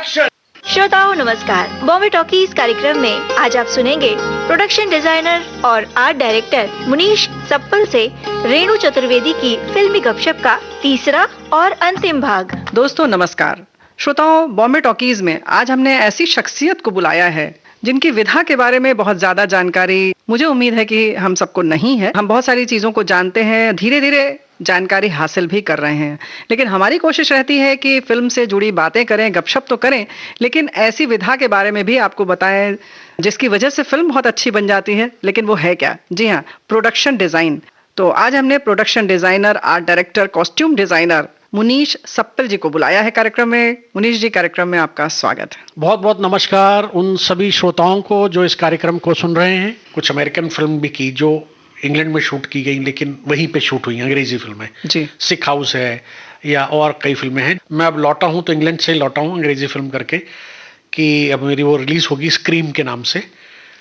Production. श्रोताओं नमस्कार, Bombay talkies कार्यक्रम में आज आप सुनेंगे प्रोडक्शन डिजाइनर और आर्ट डायरेक्टर मुनीश सप्पल से रेणु चतुर्वेदी की फिल्मी गपशप का तीसरा और अंतिम भाग। दोस्तों नमस्कार। श्रोताओं, बॉम्बे टॉकीज में आज हमने ऐसी शख्सियत को बुलाया है जिनकी विधा के बारे में बहुत ज्यादा जानकारी मुझे उम्मीद है कि हम सबको नहीं है। हम बहुत सारी चीजों को जानते हैं, धीरे धीरे जानकारी हासिल भी कर रहे हैं, लेकिन हमारी कोशिश रहती है कि फिल्म से जुड़ी बातें करें, गपशप तो करें, लेकिन ऐसी विधा के बारे में भी आपको बताएं जिसकी वजह से फिल्म बहुत अच्छी बन जाती है। लेकिन वो है क्या? जी हाँ, प्रोडक्शन डिजाइन। तो आज हमने production designer, art director, costume designer Munish Sappal ji को बुलाया है कार्यक्रम में। मुनीश जी, कार्यक्रम में आपका स्वागत है। बहुत बहुत नमस्कार उन सभी श्रोताओं को जो इस कार्यक्रम को सुन रहे हैं। कुछ अमेरिकन फिल्म भी की जो इंग्लैंड में शूट की गई, लेकिन वहीं पे शूट हुई अंग्रेजी फिल्में जी। सिख हाउस है या और कई फिल्में हैं। मैं अब लौटा हूँ तो इंग्लैंड से लौटा हूँ अंग्रेजी फिल्म करके, कि अब मेरी वो रिलीज होगी स्क्रीम के नाम से।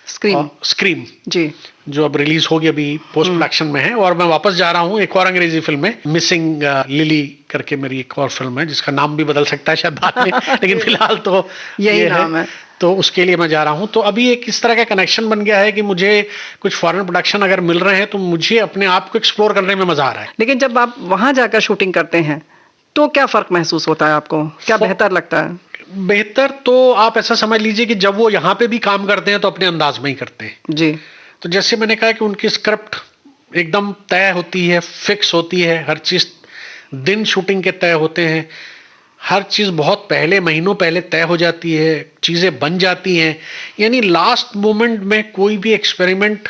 स्क्रीम जी, जो अब रिलीज होगी, अभी पोस्ट प्रोडक्शन में है। और मैं वापस जा रहा हूँ एक और अंग्रेजी फिल्म में, मिसिंग लिली करके मेरी एक और फिल्म है, जिसका नाम भी बदल सकता है शायद बाद में लेकिन फिलहाल तो यही नाम है। तो उसके लिए मैं जा रहा हूँ। तो अभी एक इस तरह का कनेक्शन बन गया है कि मुझे कुछ फॉरेन प्रोडक्शन अगर मिल रहे हैं तो मुझे अपने आप को एक्सप्लोर करने में मजा आ रहा है। लेकिन जब आप वहां जाकर शूटिंग करते हैं तो क्या फर्क महसूस होता है आपको? क्या बेहतर लगता है? बेहतर तो आप ऐसा समझ लीजिए कि जब वो यहाँ पे भी काम करते हैं तो अपने अंदाज में ही करते हैं जी। तो जैसे मैंने कहा कि उनकी स्क्रिप्ट एकदम तय होती है, फिक्स होती है, हर चीज दिन शूटिंग के तय होते हैं, हर चीज बहुत पहले, महीनों पहले तय हो जाती है, चीजें बन जाती हैं। यानी लास्ट मोमेंट में कोई भी एक्सपेरिमेंट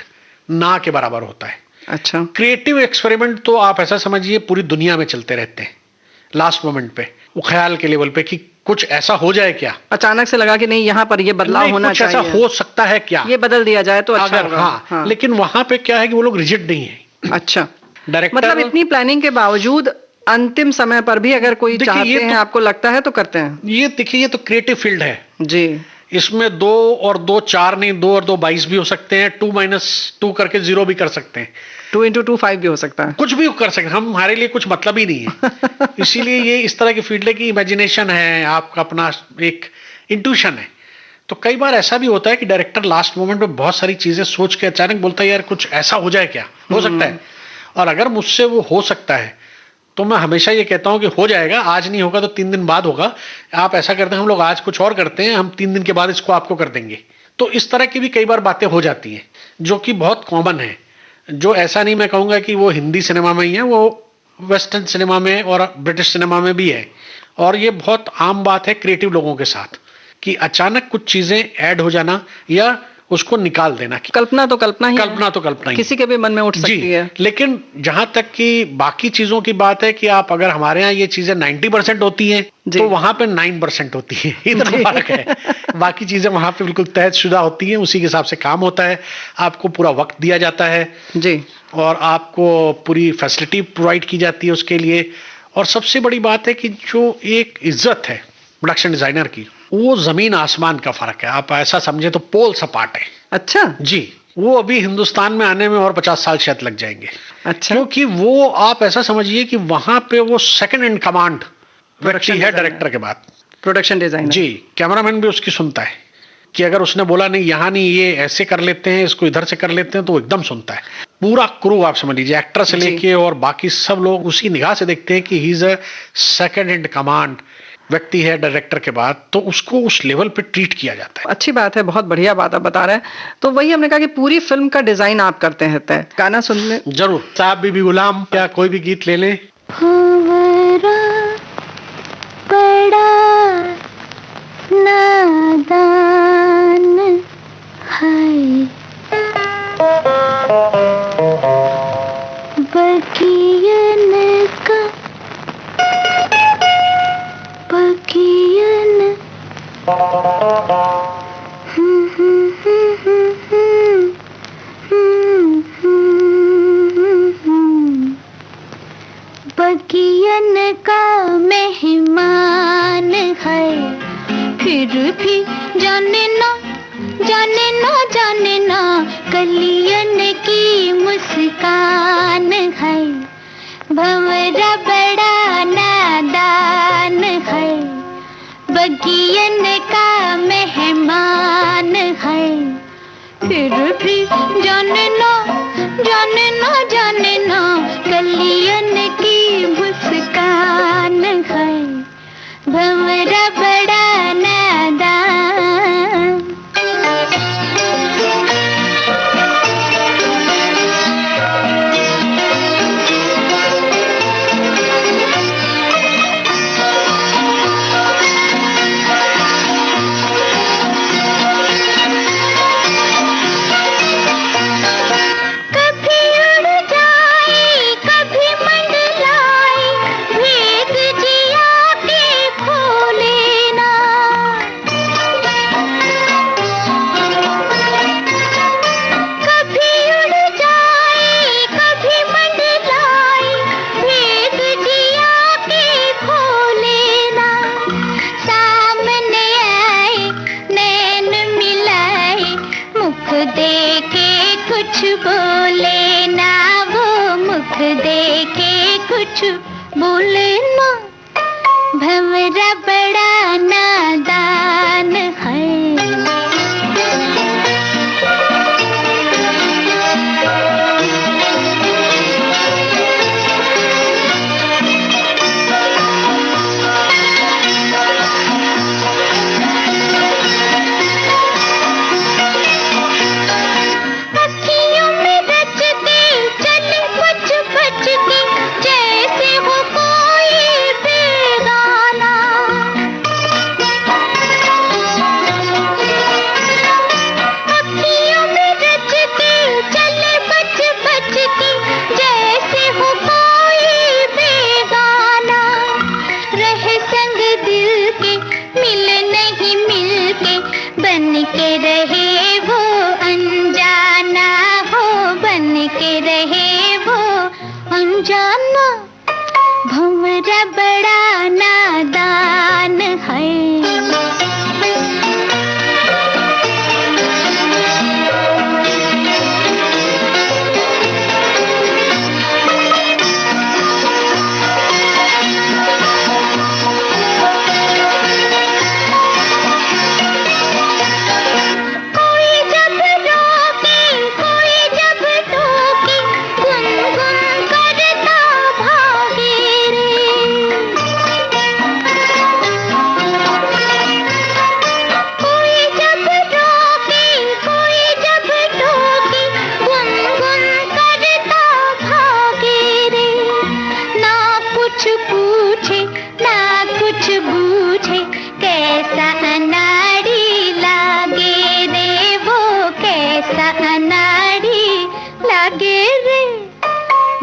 ना के बराबर होता है। अच्छा, क्रिएटिव एक्सपेरिमेंट तो आप ऐसा समझिए पूरी दुनिया में चलते रहते हैं लास्ट मोमेंट पे, वो ख्याल के लेवल पे कि कुछ ऐसा हो जाए क्या, अचानक से लगा कि नहीं यहाँ पर ये बदलाव होना चाहिए, ऐसा हो सकता है क्या, ये बदल दिया जाए तो अच्छा अगर हाँ। लेकिन वहां पे क्या है कि वो लोग रिजिड नहीं है। अच्छा, डायरेक्टर मतलब इतनी प्लानिंग के बावजूद अंतिम समय पर भी अगर कोई चाहते हैं, आपको लगता है तो करते हैं। ये देखिए, ये तो क्रिएटिव फील्ड है जी। इसमें 2 और 2 4 नहीं, 2 और 2 22 भी हो सकते हैं, 2 - 2 करके 0 भी कर सकते हैं, 2 × 2 5 भी हो सकता है, कुछ भी कर सकते हैं। हमारे लिए कुछ मतलब ही नहीं है इसीलिए ये इस तरह की फील्ड है कि इमेजिनेशन है, आपका अपना एक इंट्यूशन है। तो कई बार ऐसा भी होता है कि डायरेक्टर लास्ट मोमेंट में बहुत सारी चीजें सोच के अचानक बोलता है यार कुछ ऐसा हो जाए क्या, हो सकता है। और अगर मुझसे वो हो सकता है तो मैं हमेशा ये कहता हूं कि हो जाएगा, आज नहीं होगा तो 3 दिन बाद होगा। आप ऐसा करते हैं, हम लोग आज कुछ और करते हैं, हम 3 दिन के बाद इसको आपको कर देंगे। तो इस तरह की भी कई बार बातें हो जाती हैं जो कि बहुत कॉमन है। जो ऐसा नहीं मैं कहूँगा कि वो हिंदी सिनेमा में ही है, वो वेस्टर्न सिनेमा में और ब्रिटिश सिनेमा में भी है। और ये बहुत आम बात है क्रिएटिव लोगों के साथ कि अचानक कुछ चीजें ऐड हो जाना या उसको निकाल देना। कल्पना तो कल्पना ही किसी के भी मन में उठ सकती है। लेकिन जहां तक कि बाकी चीजों की बात है कि आप अगर हमारे यहाँ ये चीजें 90% होती हैं तो वहां पे 9% होती है, इतना फर्क है। बाकी चीजें वहां पे बिल्कुल तयशुदा होती हैं, उसी के हिसाब से काम होता है, आपको पूरा वक्त दिया जाता है जी, और आपको पूरी फैसिलिटी प्रोवाइड की जाती है उसके लिए। और सबसे बड़ी बात है कि जो एक इज्जत है प्रोडक्शन डिजाइनर की, वो जमीन आसमान का फर्क है। आप ऐसा समझे तो पोल सपाट है। अच्छा जी, वो अभी हिंदुस्तान में आने में और 50 साल शायद लग जाएंगे। अच्छा, क्योंकि वो आप ऐसा समझिए कि वहां पे वो सेकंड इन कमांड व्यक्ति है डायरेक्टर के बाद, प्रोडक्शन डिजाइनर जी। कैमरामैन भी उसकी सुनता है कि अगर उसने बोला नहीं यहाँ नहीं, ये ऐसे कर लेते हैं, इसको इधर से कर लेते हैं, तो वो एकदम सुनता है। पूरा क्रू आप समझ लीजिए, एक्टर से लेके और बाकी सब लोग उसी निगाह से देखते हैं कि he is a second in command व्यक्ति है डायरेक्टर के बाद, तो उसको उस लेवल पे ट्रीट किया जाता है। अच्छी बात है, बहुत बढ़िया बात आप बता रहे हैं। तो वही हमने कहा कि पूरी फिल्म का डिजाइन आप करते हैं तय। गाना सुनने जरूर, साहब बीबी गुलाम, क्या कोई भी गीत ले लें। बड़ा नादान है बकियन का बकियन का मेहमान है, फिर भी जाने ना जाने ना जाने ना कलियन की मुस्कान है। भंवरा बड़ा नादान है बगियन का मेहमान है, फिर भी जाने ना जाने ना जाने ना कलियन की मुस्कान है, भंवरा बड़ा नादान। बोले ना भंवरा बड़ा नादान है। भंवरा बड़ा नादान है।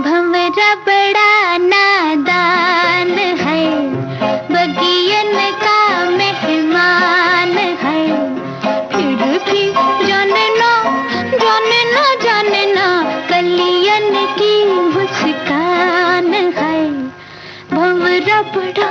भंवरा बड़ा नादान है, बगियन का मेहमान है, फिर भी जाने ना जाने ना जाने ना कलियन की मुस्कान है, भंवरा बड़ा।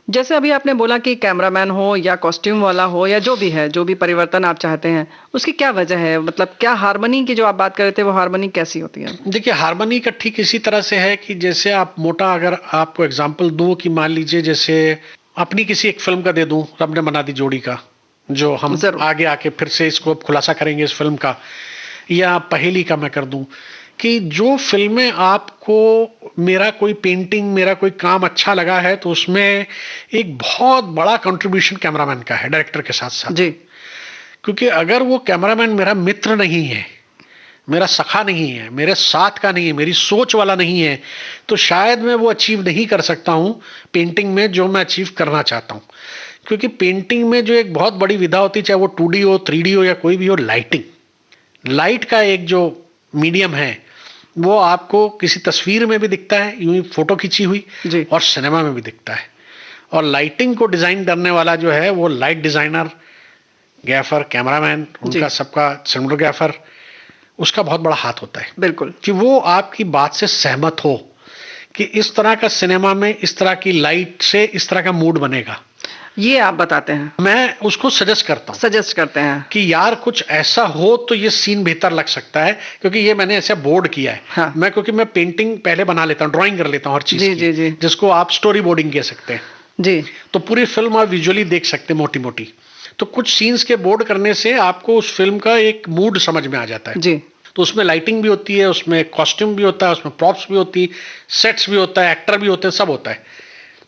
जैसे अभी आपने बोला कि कैमरामैन हो या कॉस्ट्यूम वाला हो या जो भी है, जो भी परिवर्तन आप चाहते हैं, उसकी क्या वजह है? मतलब क्या हार्मनी की जो आप बात कर रहे थे वो हार्मनी कैसी होती है? देखिए, हार्मनी का ठीक इसी तरह से है कि जैसे आप मोटा अगर आपको एग्जांपल दूं कि मान लीजिए जैसे अपनी किसी एक फिल्म का दे दूं, रब ने बना दी जोड़ी का, जो हम आगे आके फिर से इसको खुलासा करेंगे इस फिल्म का, या पहेली का मैं कर दूं कि जो फिल्में आपको मेरा कोई पेंटिंग, मेरा कोई काम अच्छा लगा है तो उसमें एक बहुत बड़ा कंट्रीब्यूशन कैमरामैन का है, डायरेक्टर के साथ साथ जी। क्योंकि अगर वो कैमरामैन मेरा मित्र नहीं है, मेरा सखा नहीं है, मेरे साथ का नहीं है, मेरी सोच वाला नहीं है, तो शायद मैं वो अचीव नहीं कर सकता हूं पेंटिंग में जो मैं अचीव करना चाहता हूं। क्योंकि पेंटिंग में जो एक बहुत बड़ी विधा होती है, चाहे वो 2D हो, 3D हो या कोई भी हो, लाइटिंग, लाइट का एक जो मीडियम है वो आपको किसी तस्वीर में भी दिखता है, यूं ही फोटो खींची हुई, और सिनेमा में भी दिखता है। और लाइटिंग को डिजाइन करने वाला जो है वो लाइट डिजाइनर, गैफर, कैमरामैन, उनका सबका सिनेमेटोग्राफर, उसका बहुत बड़ा हाथ होता है। बिल्कुल, कि वो आपकी बात से सहमत हो कि इस तरह का सिनेमा में इस तरह की लाइट से इस तरह का मूड बनेगा, ये आप बताते हैं। मैं उसको सजेस्ट करते हैं कि यार कुछ ऐसा हो तो ये सीन बेहतर लग सकता है। क्योंकि ये मैंने ऐसे बोर्ड किया है। हाँ। क्योंकि मैं पेंटिंग पहले बना लेता हूँ, ड्राइंग कर लेता हूँ हर चीज जी। जिसको आप स्टोरी बोर्डिंग कह सकते हैं। जी। तो पूरी फिल्म आप विजुअली देख सकते हैं मोटी मोटी। तो कुछ सीन्स के बोर्ड करने से आपको उस फिल्म का एक मूड समझ में आ जाता है। जी। तो उसमें लाइटिंग भी होती है, उसमें कॉस्ट्यूम भी होता है, उसमें प्रॉप्स भी होती, सेट्स भी होता है, एक्टर भी होते हैं, सब होता है।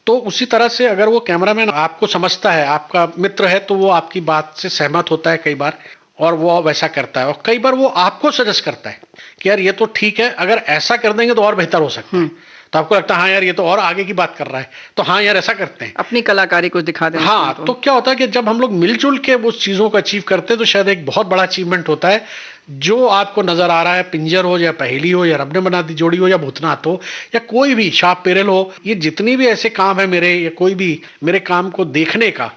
तो उसी तरह से अगर वो कैमरामैन आपको समझता है, आपका मित्र है, तो वो आपकी बात से सहमत होता है कई बार, और वो वैसा करता है। और कई बार वो आपको सजेस्ट करता है कि यार ये तो ठीक है, अगर ऐसा कर देंगे तो और बेहतर हो सकता है। तो आपको लगता है हाँ यार ये तो और आगे की बात कर रहा है, तो हाँ यार ऐसा करते हैं, अपनी कलाकारी कुछ दिखा दें। हाँ। तो क्या होता है कि जब हम लोग मिलजुल के उस चीजों को अचीव करते हैं तो शायद एक बहुत बड़ा अचीवमेंट होता है। जो आपको नजर आ रहा है, पिंजर हो या पहेली हो या रब ने बना दी जोड़ी हो या भूतनाथ हो या कोई भी शाप पेरेल हो, ये जितनी भी ऐसे काम है मेरे, या कोई भी मेरे काम को देखने का,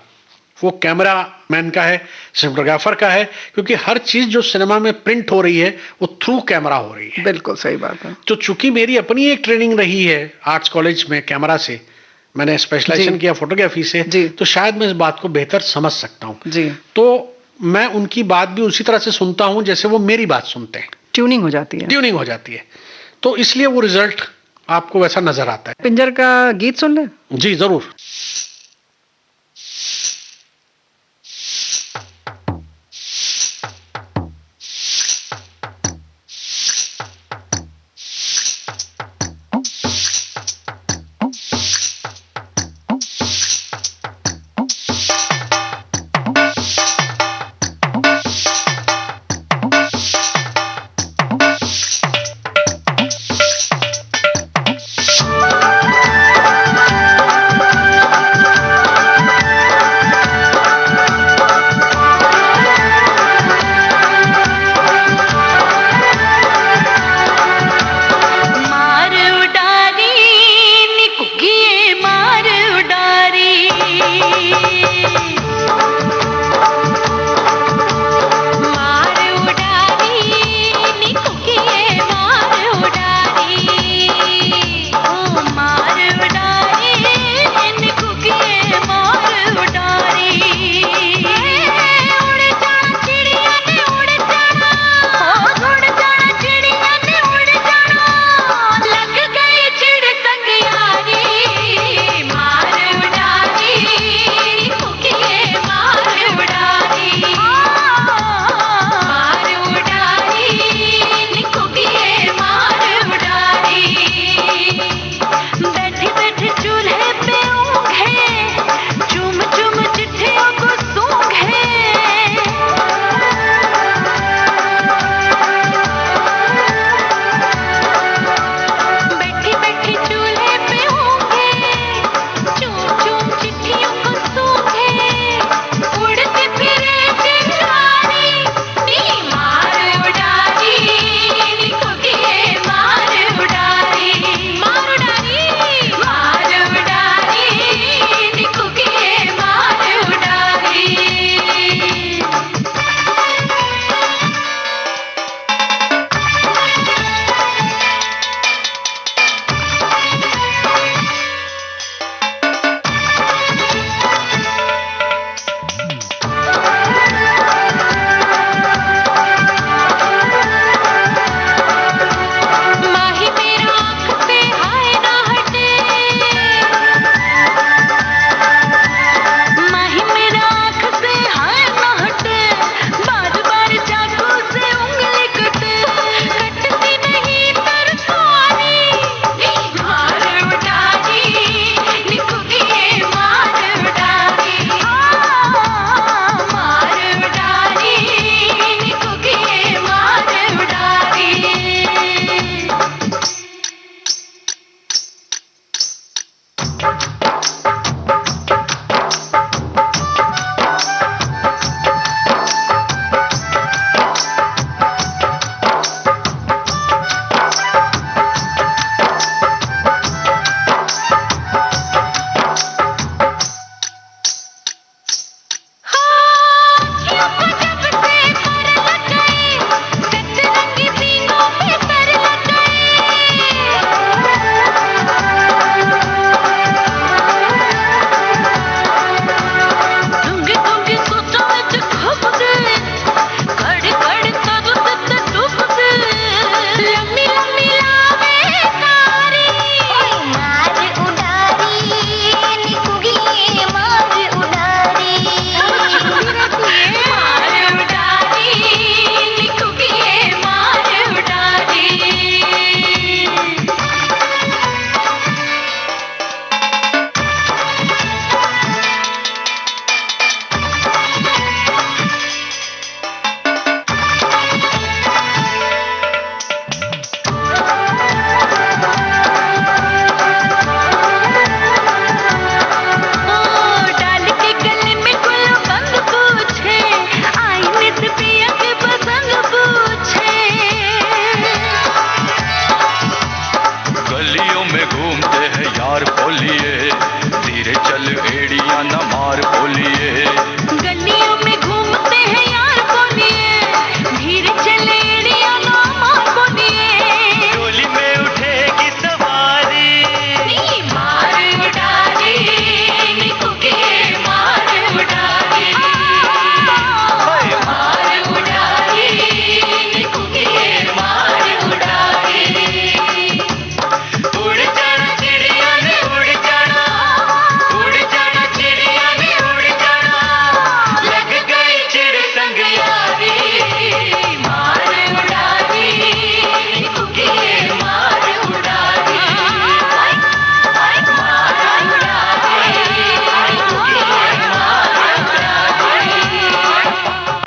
वो कैमरा मैन का है, सिनेमाटोग्राफर का है। क्योंकि हर चीज जो सिनेमा में प्रिंट हो रही है वो थ्रू कैमरा हो रही है। बिल्कुल सही बात है। तो चूंकि मेरी अपनी एक ट्रेनिंग रही है आर्ट्स कॉलेज में कैमरा से, मैंने स्पेशलाइजेशन किया फोटोग्राफी से, तो शायद मैं इस बात को बेहतर समझ सकता हूँ। जी। तो मैं उनकी बात भी उसी तरह से सुनता हूँ जैसे वो मेरी बात सुनते हैं। ट्यूनिंग हो जाती है। ट्यूनिंग हो जाती है, तो इसलिए वो रिजल्ट आपको वैसा नजर आता है। पिंजर का गीत सुन ले। जी जरूर।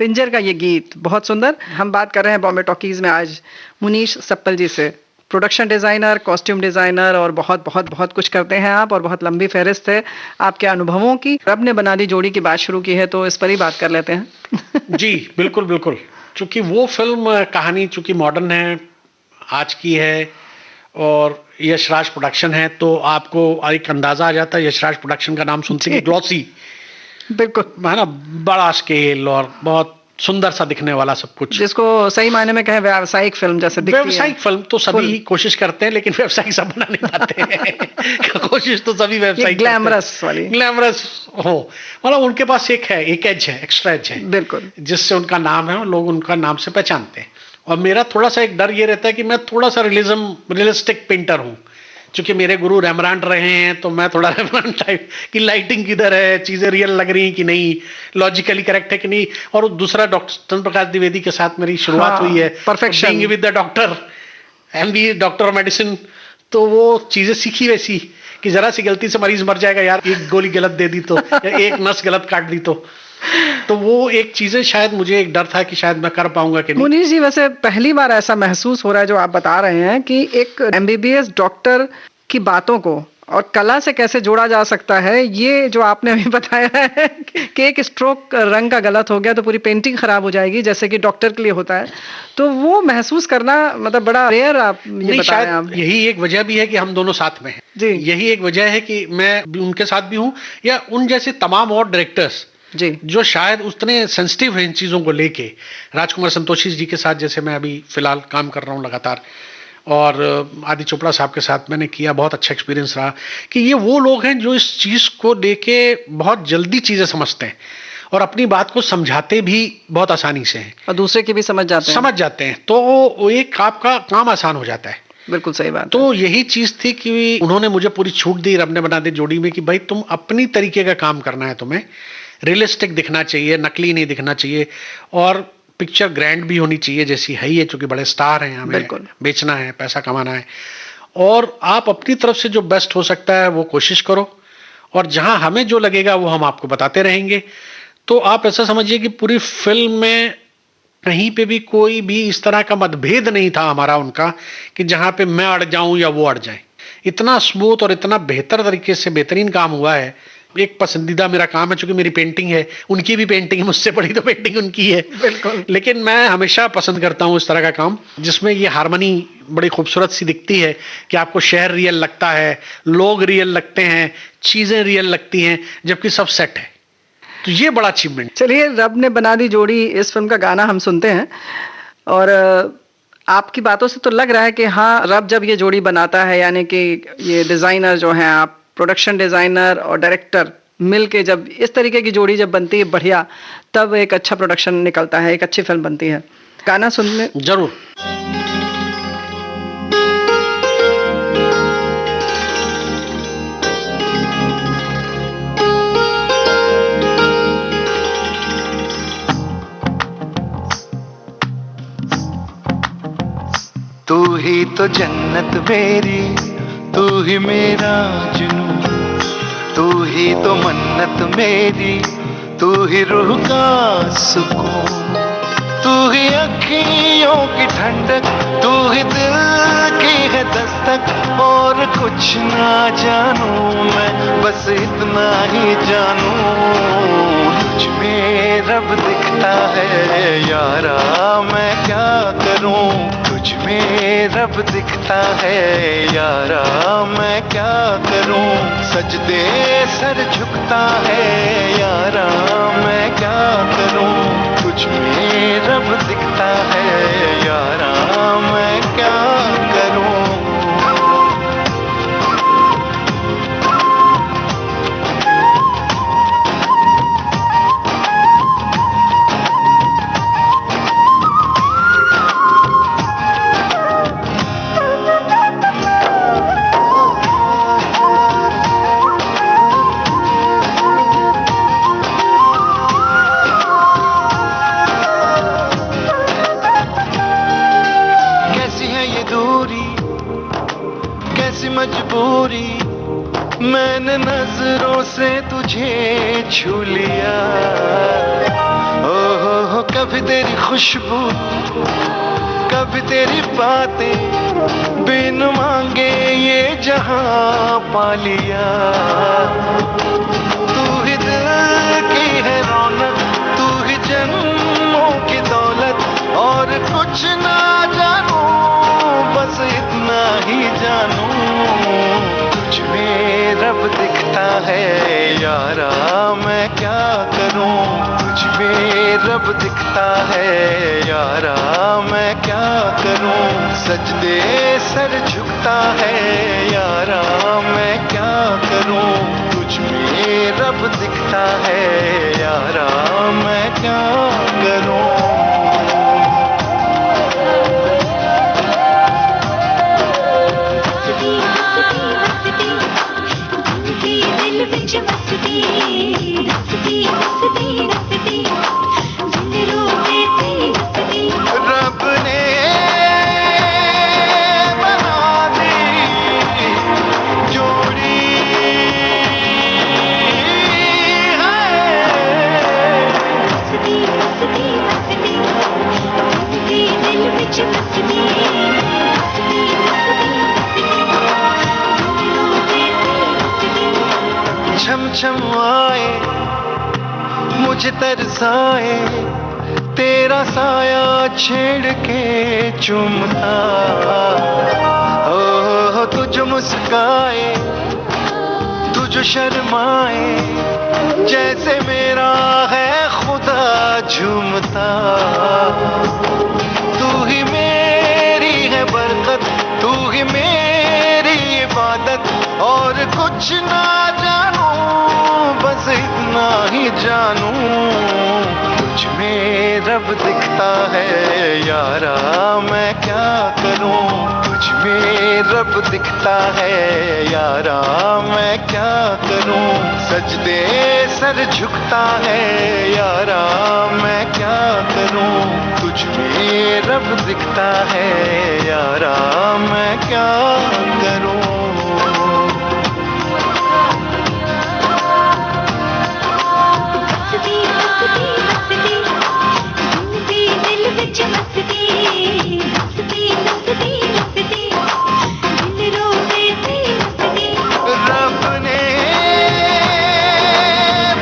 पिंजर का ये गीत बहुत सुंदर। हम बात कर रहे हैं बॉम्बे टॉकीज में आज मुनीश सप्पल जी से, प्रोडक्शन डिजाइनर, कॉस्ट्यूम डिजाइनर और बहुत बहुत बहुत कुछ करते हैं आप, और बहुत लंबी फहरिस्त है आपके अनुभवों की। रब ने बना दी जोड़ी की बात शुरू की है तो इस पर ही बात कर लेते हैं। जी बिल्कुल बिल्कुल, चूंकि वो फिल्म कहानी चूंकि मॉडर्न है, आज की है और यशराज प्रोडक्शन है, तो आपको एक अंदाजा आ जाता है। यशराज प्रोडक्शन का नाम सुनते ही ग्लॉसी, बिल्कुल है ना, बड़ा स्केल और बहुत सुंदर सा दिखने वाला सब कुछ, जिसको सही मायने में कहें व्यावसायिक फिल्म जैसे दिखती है। व्यावसायिक फिल्म तो सभी ही कोशिश करते हैं, लेकिन व्यावसायिक सब बना नहीं पाते हैं। कोशिश तो सभी व्यावसायिक ग्लैमरस वाली, ग्लैमरस हो, मतलब उनके पास एक एज है, एक्स्ट्रा एज है, बिल्कुल, जिससे उनका नाम है और लोग उनका नाम से पहचानते हैं। और मेरा थोड़ा सा एक डर ये रहता है कि मैं थोड़ा सा रियलिस्टिक पेंटर हूँ, क्योंकि मेरे गुरु रेमब्रांड रहे हैं, तो मैं थोड़ा रेमब्रांड टाइप की लाइटिंग किधर है, चीजें रियल लग रही हैं कि नहीं, लॉजिकली करेक्ट है कि नहीं। और दूसरा डॉक्टर चंद्र प्रकाश द्विवेदी के साथ मेरी शुरुआत हुई है, perfection with the doctor, MB doctor of medicine, तो वो चीजें सीखी वैसी कि जरा सी गलती से मरीज मर जाएगा यार, एक गोली गलत दे दी तो, या एक नस गलत काट दी तो वो एक चीजें शायद मुझे एक डर था कि शायद मैं कर पाऊंगा कि नहीं। मुनीश जी, वैसे पहली बार ऐसा महसूस हो रहा है जो आप बता रहे हैं कि एक MBBS डॉक्टर की बातों को और कला से कैसे जोड़ा जा सकता है। ये जो आपने अभी बताया है कि एक स्ट्रोक रंग का गलत हो गया तो पूरी पेंटिंग खराब हो जाएगी, जैसे कि डॉक्टर के लिए होता है, तो वो महसूस करना मतलब बड़ा रेयर आप ये बताएं आप। यही एक वजह भी है कि हम दोनों साथ में हैं जी, यही एक वजह है कि मैं उनके साथ भी हूँ, या उन जैसे तमाम और डायरेक्टर्स जी जो शायद उतने सेंसिटिव हैं इन चीज़ों को लेके। राजकुमार संतोषी जी के साथ जैसे मैं अभी फिलहाल काम कर रहा हूँ लगातार, और आदि चोपड़ा साहब के साथ मैंने किया, बहुत अच्छा एक्सपीरियंस रहा कि ये वो लोग हैं जो इस चीज़ को लेके बहुत जल्दी चीज़ें समझते हैं और अपनी बात को समझाते भी बहुत आसानी से हैं, और दूसरे के भी समझ जाते हैं, तो एक आपका काम आसान हो जाता है। बिल्कुल सही बात। तो यही चीज़ थी कि उन्होंने मुझे पूरी छूट दी रब ने बना दी जोड़ी में कि भाई तुम अपनी तरीके का काम करना है, तुम्हें रियलिस्टिक दिखना चाहिए, नकली नहीं दिखना चाहिए, और पिक्चर ग्रैंड भी होनी चाहिए जैसी है ये, क्योंकि बड़े स्टार हैं, हमें बेचना है, पैसा कमाना है, और आप अपनी तरफ से जो बेस्ट हो सकता है वो कोशिश करो, और जहां हमें जो लगेगा वो हम आपको बताते रहेंगे। तो आप ऐसा समझिए कि पूरी फिल्म में कहीं पे भी कोई भी इस तरह का मतभेद नहीं था हमारा उनका कि जहां पे मैं अड़ जाऊं या वो अड़ जाए। इतना स्मूथ और इतना बेहतर तरीके से बेहतरीन काम हुआ है। एक पसंदीदा मेरा काम है, चूंकि मेरी पेंटिंग है, उनकी भी पेंटिंग है, मुझसे बड़ी तो पेंटिंग उनकी है बिल्कुल, लेकिन मैं हमेशा पसंद करता हूँ इस तरह का काम जिसमें ये हार्मनी बड़ी खूबसूरत सी दिखती है कि आपको शहर रियल लगता है, लोग रियल लगते हैं, चीजें रियल लगती हैं, जबकि सब सेट है। तो ये बड़ा अचीवमेंट। चलिए, रब ने बना दी जोड़ी इस फिल्म का गाना हम सुनते हैं, और आपकी बातों से तो लग रहा है कि हाँ, रब जब ये जोड़ी बनाता है, यानी कि ये डिजाइनर जो हैं आप, प्रोडक्शन डिजाइनर और डायरेक्टर मिलके जब इस तरीके की जोड़ी जब बनती है बढ़िया, तब एक अच्छा प्रोडक्शन निकलता है, एक अच्छी फिल्म बनती है। गाना सुनने जरूर। तू ही तो जन्नत मेरी, तू ही मेरा जुनून, तू ही तो मन्नत मेरी, तू ही रूह का सुकून, तू ही अखियों की ठंडक, तू ही दिल की है दस्तक, और कुछ ना जानूं मैं, बस इतना ही जानूं तुझ में रब दिखता है यारा, मैं क्या करूं, तुझ में रब दिखता है यारा, मैं क्या करूं, सजदे सर झुकता है यारा, मैं क्या करूं, तुझ में रब दिखता है यारा, मैं क्या करूं। मजबूरी, मैंने नजरों से तुझे छू लिया, ओ कभी तेरी खुशबू, कभी तेरी बातें, बिन मांगे ये जहां पा लिया। तू ही दिल की है रौनक, तू ही जन्मों की दौलत, और कुछ ना जानू, बस इतना ही जानू, तुझ में रब दिखता है यारा, मैं क्या करूं। तुझ में रब दिखता है यारा, मैं क्या करूं। सजदे सर झुकता है यारा, मैं क्या करूं। तुझ में रब दिखता है यारा, मैं क्या करूं। रब ने बना दी जोड़ी छम छम आए, मुझे तरसाए, तेरा साया छेड़ के चूमता। ओ तुझ मुस्काए, तुझ शर्माए, जैसे मेरा है खुदा झूमता। तू ही मेरी है बरकत, तू ही मेरी इबादत, और कुछ ना जानू, बस इतना ही जानू, तुझ में रब दिखता है यारा, मैं क्या करूं। तुझ में रब दिखता है यारा, मैं क्या करूं। सजदे सर झुकता है यारा, मैं क्या करूं। तुझ में रब दिखता है यारा, मैं क्या करूं। रब ने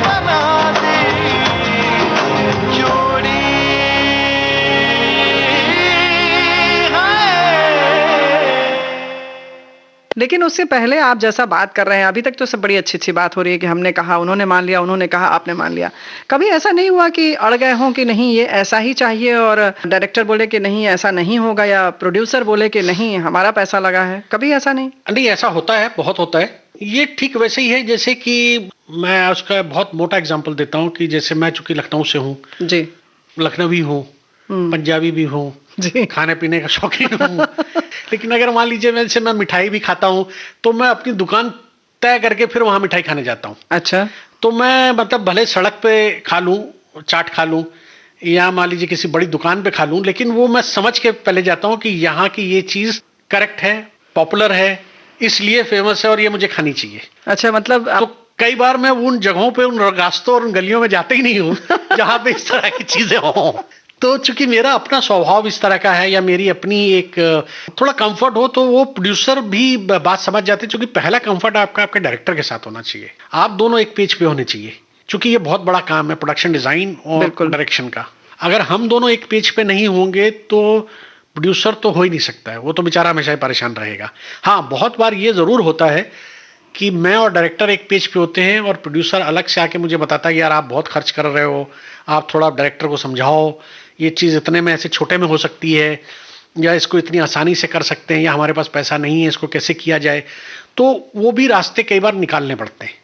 बना दी जोड़ी लेकिन उससे पहले आप जैसा बात कर रहे हैं, अभी तक तो सब बड़ी अच्छी अच्छी बात हो रही है कि हमने कहा, उन्होंने मान लिया, उन्होंने कहा, आपने मान लिया। कभी ऐसा नहीं हुआ कि अड़ गए हों कि नहीं ये ऐसा ही चाहिए, और डायरेक्टर बोले कि नहीं ऐसा नहीं होगा, या प्रोड्यूसर बोले कि नहीं हमारा पैसा लगा है? कभी ऐसा नहीं? नहीं, ऐसा होता है, बहुत होता है। ये ठीक वैसे ही है जैसे कि मैं उसका बहुत मोटा एग्जांपल देता हूँ कि जैसे मैं चूंकि लखनऊ से हूँ जी, लखनवी हूँ, पंजाबी भी हूँ जी, खाने पीने का शौकीन हूँ। लेकिन अगर मान लीजिए वैसे मैं मिठाई भी खाता हूँ तो मैं अपनी दुकान तय करके फिर वहां मिठाई खाने जाता हूँ। अच्छा, तो मैं मतलब भले सड़क पे खा लूँ, चाट खा लूँ, या मान लीजिए किसी बड़ी दुकान पे खा लूँ, लेकिन वो मैं समझ के पहले जाता हूँ कि यहाँ की ये चीज करेक्ट है, पॉपुलर है, इसलिए फेमस है और ये मुझे खानी चाहिए। अच्छा, मतलब तो कई बार मैं उन जगहों पे, उन रास्तों और उन गलियों में जाते ही नहीं हूँ जहाँ पे इस तरह की चीजें हों। तो चूंकि मेरा अपना स्वभाव इस तरह का है, या मेरी अपनी एक थोड़ा कंफर्ट हो, तो वो प्रोड्यूसर भी बात समझ जाते हैं। क्योंकि पहला कंफर्ट आपका आपके डायरेक्टर के साथ होना चाहिए, आप दोनों एक पेज पे होने चाहिए। क्योंकि ये बहुत बड़ा काम है प्रोडक्शन डिजाइन और डायरेक्शन का। अगर हम दोनों एक पेज पे नहीं होंगे तो प्रोड्यूसर तो हो ही नहीं सकता है, वो तो बेचारा हमेशा ही परेशान रहेगा। हाँ, बहुत बार ये जरूर होता है कि मैं और डायरेक्टर एक पेज पे होते हैं और प्रोड्यूसर अलग से आके मुझे बताता है कि यार आप बहुत खर्च कर रहे हो, आप थोड़ा डायरेक्टर को समझाओ, ये चीज़ इतने में ऐसे छोटे में हो सकती है, या इसको इतनी आसानी से कर सकते हैं, या हमारे पास पैसा नहीं है, इसको कैसे किया जाए। तो वो भी रास्ते कई बार निकालने पड़ते हैं।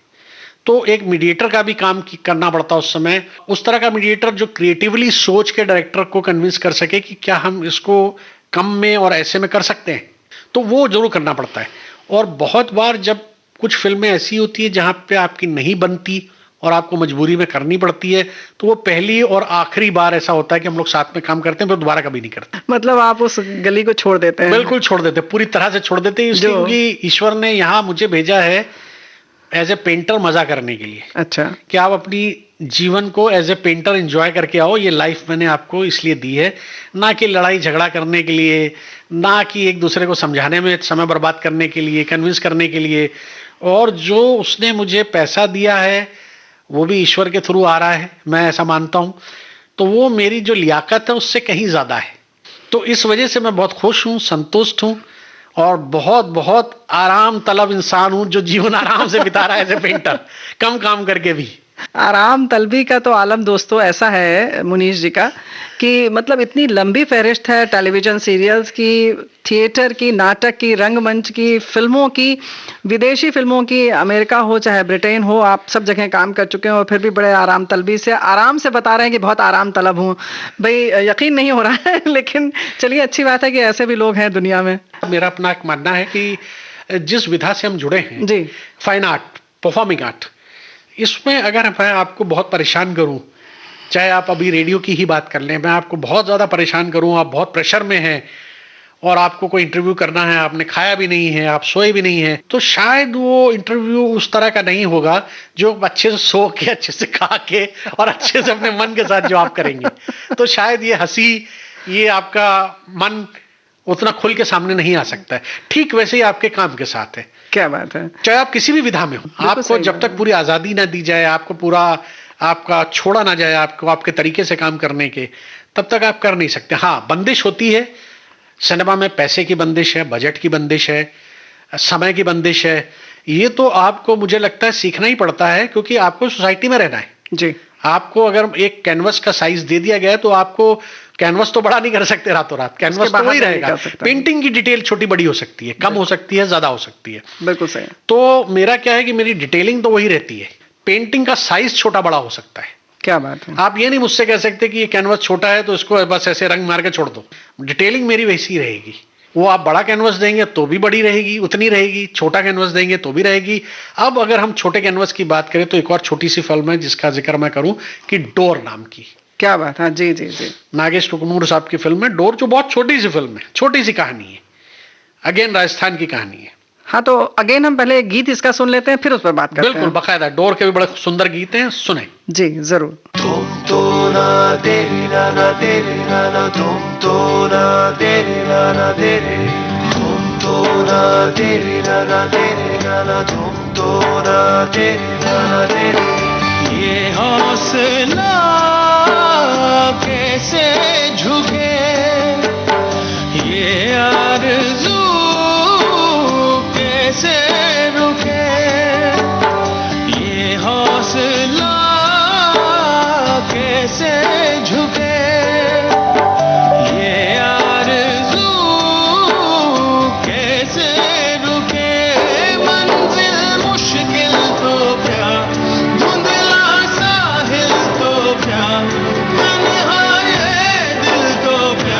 तो एक मीडिएटर का भी काम करना पड़ता है उस समय, उस तरह का मीडिएटर जो क्रिएटिवली सोच के डायरेक्टर को कन्विंस कर सके कि क्या हम इसको कम में और ऐसे में कर सकते हैं, तो वो जरूर करना पड़ता है। और बहुत बार जब कुछ फिल्में ऐसी होती है जहां पे आपकी नहीं बनती और आपको मजबूरी में करनी पड़ती है, तो वो पहली और आखिरी बार ऐसा होता है कि हम लोग साथ में काम करते हैं, फिर दोबारा कभी नहीं करते। मतलब आप उस गली को छोड़ देते हैं? बिल्कुल छोड़ देते, पूरी तरह से छोड़ देते हैं, क्योंकि ईश्वर ने यहाँ मुझे भेजा है एज ए पेंटर मजा करने के लिए। अच्छा। कि आप अपनी जीवन को एज ए पेंटर एंजॉय करके आओ, ये लाइफ मैंने आपको इसलिए दी है, ना कि लड़ाई झगड़ा करने के लिए, ना कि एक दूसरे को समझाने में समय बर्बाद करने के लिए, कन्विंस करने के लिए। और जो उसने मुझे पैसा दिया है वो भी ईश्वर के थ्रू आ रहा है, मैं ऐसा मानता हूं। तो वो मेरी जो लियाकत है उससे कहीं ज्यादा है। तो इस वजह से मैं बहुत खुश हूं, संतुष्ट हूं और बहुत बहुत आराम तलब इंसान हूं, जो जीवन आराम से बिता रहा है एज ए पेंटर, कम काम करके भी। आराम तलबी का तो आलम दोस्तों ऐसा है मुनीश जी का कि मतलब इतनी लंबी फहरिस्त है टेलीविजन सीरियल्स की, थिएटर की, नाटक की, रंगमंच की, फिल्मों की, विदेशी फिल्मों की, अमेरिका हो चाहे ब्रिटेन हो, आप सब जगह काम कर चुके हैं और फिर भी बड़े आराम तलबी से आराम से बता रहे हैं कि बहुत आराम तलब हूँ। भाई यकीन नहीं हो रहा है लेकिन चलिए अच्छी बात है कि ऐसे भी लोग हैं दुनिया में। मेरा अपना एक मानना है कि जिस विधा से हम जुड़े हैं जी, फाइन आर्ट, परफॉर्मिंग आर्ट, इसमें अगर मैं आपको बहुत परेशान करूं, चाहे आप अभी रेडियो की ही बात कर लें, मैं आपको बहुत ज़्यादा परेशान करूं, आप बहुत प्रेशर में हैं और आपको कोई इंटरव्यू करना है, आपने खाया भी नहीं है, आप सोए भी नहीं हैं, तो शायद वो इंटरव्यू उस तरह का नहीं होगा जो अच्छे से सो के, अच्छे से खा के और अच्छे से अपने मन के साथ जो आप करेंगे। तो शायद ये हंसी, ये आपका मन उतना खुल के सामने नहीं आ सकता है। ठीक वैसे ही आपके काम के साथ है। क्या बात है। चाहे आप किसी भी विधा में हो, आपको जब तक पूरी आजादी ना दी जाए, आपको पूरा आपका छोड़ा ना जाए आपको आपके तरीके से काम करने के, तब तक आप कर नहीं सकते। हाँ, बंदिश होती है सिनेमा में, पैसे की बंदिश है, बजट की बंदिश है, समय की बंदिश है। ये तो आपको मुझे लगता है सीखना ही पड़ता है, क्योंकि आपको सोसाइटी में रहना है जी। आपको अगर एक कैनवस का साइज दे दिया गया है तो आपको कैनवस तो बड़ा नहीं कर सकते रातों रात, कैनवस तो वही रहेगा। पेंटिंग की डिटेल छोटी बड़ी हो सकती है, कम हो सकती है, ज्यादा हो सकती है। बिल्कुल सही। तो मेरा क्या है कि मेरी डिटेलिंग तो वही रहती है, पेंटिंग का साइज छोटा बड़ा हो सकता है। क्या बात है। आप ये नहीं मुझसे कह सकते कि ये कैनवस छोटा है तो इसको बस ऐसे रंग मार के छोड़ दो। डिटेलिंग मेरी वैसी रहेगी। वो आप बड़ा कैनवस देंगे तो भी बड़ी रहेगी, उतनी रहेगी, छोटा कैनवस देंगे तो भी रहेगी। अब अगर हम छोटे कैनवस की बात करें तो एक और छोटी सी फिल्म है जिसका जिक्र मैं करूं कि डोर नाम की। क्या बात है। जी जी जी। नागेश कुकनूर साहब की फिल्म है डोर, जो बहुत छोटी सी फिल्म है, छोटी सी कहानी है, अगेन राजस्थान की कहानी है। हाँ, तो अगेन हम पहले एक गीत इसका सुन लेते हैं, फिर उस पर बात करते हैं। बिल्कुल, बकायदा डोर के भी बड़े सुंदर गीत हैं, सुने। जी जरूर। ये हौसला कैसे झुके, ये आरज़ू कैसे रुके, ये हौसला कैसे झुके, ये आरज़ू कैसे रुके। मंजिल मुश्किल तो क्या, धुंधला साहिल तो क्या, तन्हा ये दिल तो क्या।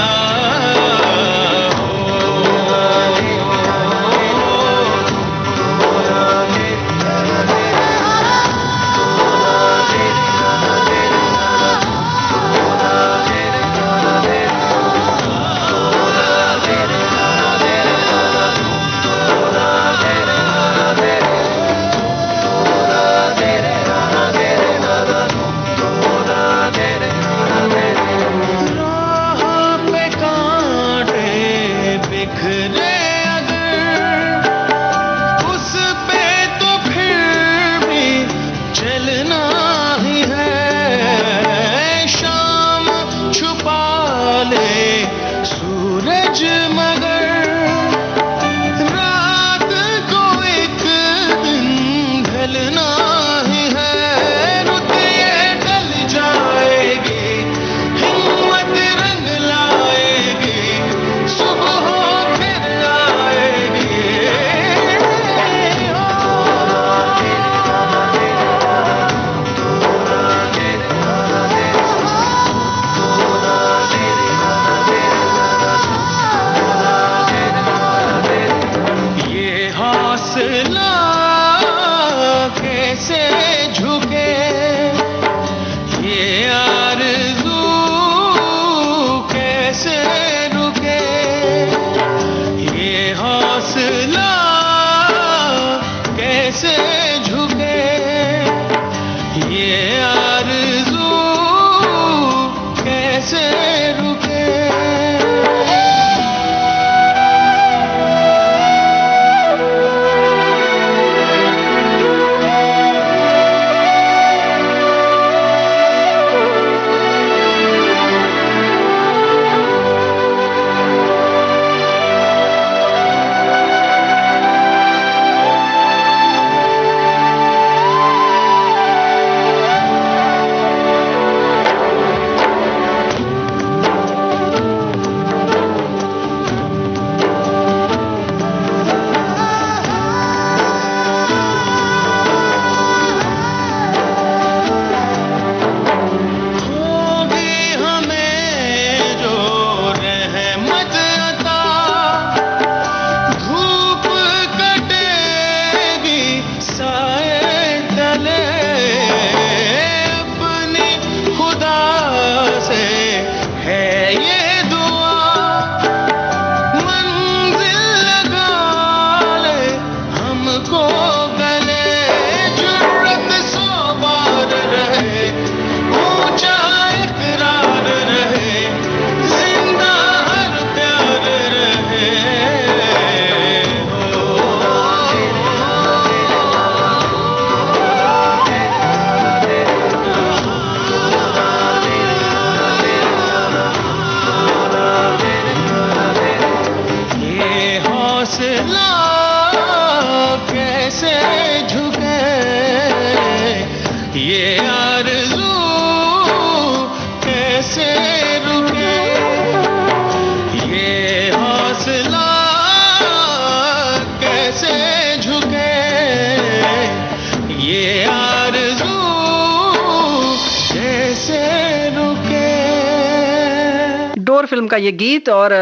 फिल्म का ये गीत, और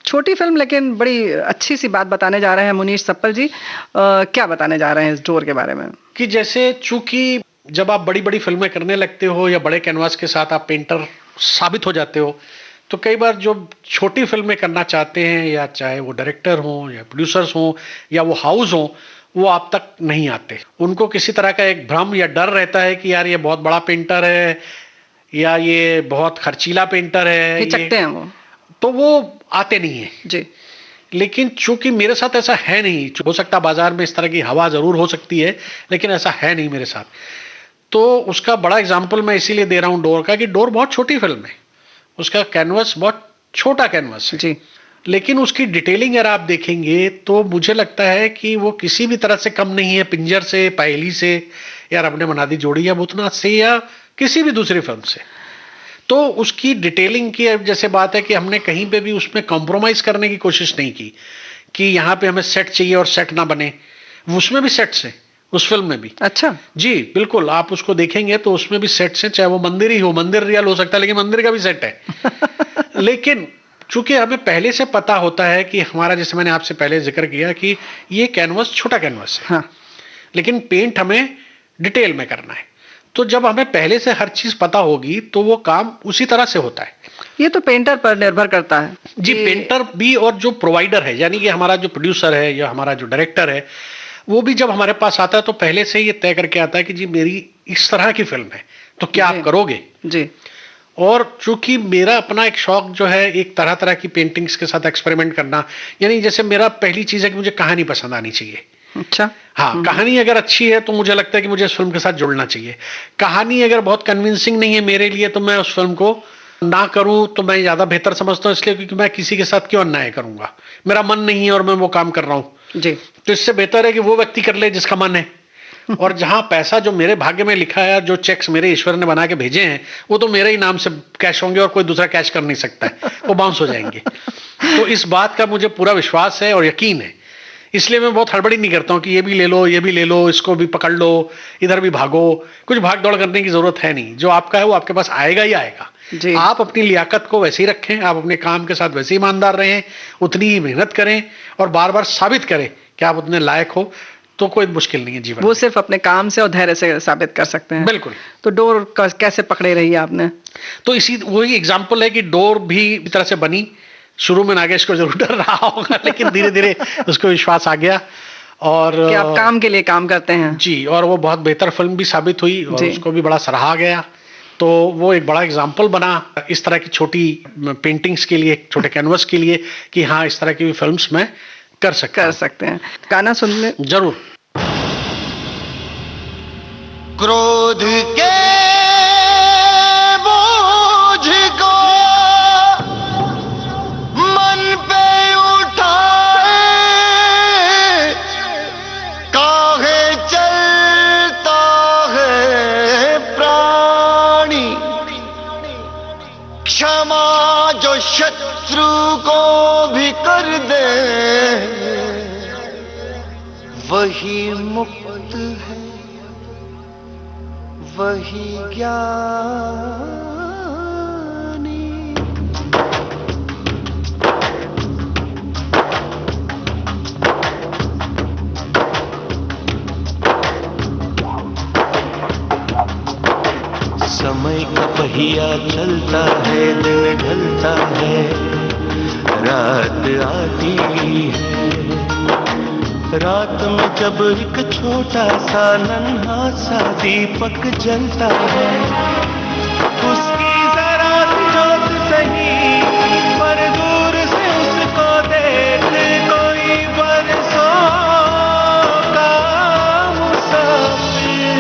छोटी फिल्म लेकिन बड़ी अच्छी सी बात बताने जा रहे हैं मुनीश सप्पल जी। क्या बताने जा रहे हैं इस डोर के बारे में? कि जैसे चूंकि जब आप बड़ी बड़ी फिल्में करने लगते हो या बड़े कैनवास के साथ आप पेंटर साबित हो जाते हो, तो कई बार जो छोटी फिल्में करना चाहते हैं, या चाहे वो डायरेक्टर हों या प्रोड्यूसर्स हों या वो हाउस हों, वो आप तक नहीं आते। उनको किसी तरह का एक भ्रम या डर रहता है कि यार ये बहुत बड़ा पेंटर है, या ये बहुत खर्चीला पेंटर है, हिचकते हैं वो, तो वो आते नहीं है जी। लेकिन चूंकि मेरे साथ ऐसा है नहीं, हो सकता बाजार में इस तरह की हवा जरूर हो सकती है, लेकिन ऐसा है नहीं मेरे साथ। तो उसका बड़ा एग्जाम्पल मैं इसीलिए दे रहा हूँ डोर का, कि डोर बहुत छोटी फिल्म है, उसका कैनवस बहुत छोटा कैनवस है जी। लेकिन उसकी डिटेलिंग अगर आप देखेंगे तो मुझे लगता है कि वो किसी भी तरह से कम नहीं है पिंजर से, पहेली से, या रब ने बना दी जोड़ी या भूतनाथ से, या किसी भी दूसरी फिल्म से। तो उसकी डिटेलिंग की जैसे बात है कि हमने कहीं पे भी उसमें कॉम्प्रोमाइज करने की कोशिश नहीं की कि यहाँ पे हमें सेट चाहिए और सेट ना बने। उसमें भी सेट्स हैं, उस फिल्म में भी। अच्छा जी बिल्कुल, आप उसको देखेंगे तो उसमें भी सेट्स हैं, चाहे वो मंदिर ही हो, मंदिर रियल हो सकता है लेकिन मंदिर का भी सेट है। लेकिन चूंकि हमें पहले से पता होता है कि हमारा, जैसे मैंने आपसे पहले जिक्र किया कि ये कैनवस छोटा कैनवस है, हाँ। लेकिन पेंट हमें डिटेल में करना है। तो जब हमें पहले से हर चीज पता होगी तो वो काम उसी तरह से होता है। ये तो पेंटर पर निर्भर करता है जी, पेंटर भी, और जो प्रोवाइडर है यानी कि हमारा जो प्रोड्यूसर है या हमारा जो डायरेक्टर है, वो भी जब हमारे पास आता है तो पहले से ये तय करके आता है कि जी मेरी इस तरह की फिल्म है, तो क्या आप करोगे जी। और चूंकि मेरा अपना एक शौक जो है एक तरह तरह की पेंटिंग्स के साथ एक्सपेरिमेंट करना, यानी जैसे मेरा पहली चीज है कि मुझे कहानी पसंद आनी चाहिए। अच्छा। हाँ, कहानी अगर अच्छी है तो मुझे लगता है कि मुझे इस फिल्म के साथ जुड़ना चाहिए। कहानी अगर बहुत कन्विंसिंग नहीं है मेरे लिए तो मैं उस फिल्म को ना करूं तो मैं ज्यादा बेहतर समझता हूं, इसलिए क्योंकि मैं किसी के साथ क्यों अन्याय करूंगा, मेरा मन नहीं है और मैं वो काम कर रहा हूं जी। तो इससे बेहतर है कि वो व्यक्ति कर ले जिसका मन है। और जहां पैसा जो मेरे भाग्य में लिखा है, जो चेक्स मेरे ईश्वर ने बना के भेजे हैं, वो तो मेरे ही नाम से कैश होंगे और कोई दूसरा कैश कर नहीं सकता है, वो बाउंस हो जाएंगे। तो इस बात का मुझे पूरा विश्वास है और यकीन है, इसलिए मैं बहुत हड़बड़ी नहीं करता हूँ कि ये भी ले लो, ये भी ले लो, इसको भी पकड़ लो, इधर भी भागो। कुछ भाग दौड़ करने की जरूरत है नहीं, जो आपका है वो आपके पास आएगा ही आएगा। जी। आप अपनी लियाकत को वैसे ही रखें, आप अपने काम के साथ वैसे ही ईमानदार रहें, उतनी ही मेहनत करें और बार बार साबित करें कि आप उतने लायक हो, तो कोई मुश्किल नहीं है जीवन वो में। सिर्फ अपने काम से और धैर्य से साबित कर सकते हैं। बिल्कुल। तो डोर कैसे पकड़े रही आपने? तो इसी वही एग्जाम्पल है कि डोर भी इस तरह से बनी। शुरू में नागेश को जरूर डर रहा होगा लेकिन धीरे धीरे उसको विश्वास आ गया और कि आप काम के लिए काम करते हैं। जी, और वो बहुत बेहतर फिल्म भी साबित हुई और जी। उसको भी बड़ा सराहा गया। तो वो एक बड़ा एग्जाम्पल बना इस तरह की छोटी पेंटिंग्स के लिए, छोटे कैनवस के लिए, कि हाँ इस तरह की भी फिल्म्स मैं कर सकते हैं। गाना सुन ले जरूर। क्रोध के बोझ को मन पे उठाए, काहे चलता है प्राणी, क्षमा जो शत्रु को भी कर दे वही मुक्त है, वही ज्ञानी। समय का पहिया चलता है, दिन ढलता है, रात आती है। रात में जब एक छोटा सा नन्हा सा दीपक जलता है, उसकी जरा सी जोत सही पर दूर से उसको देख कोई बरसों का मुसाफिर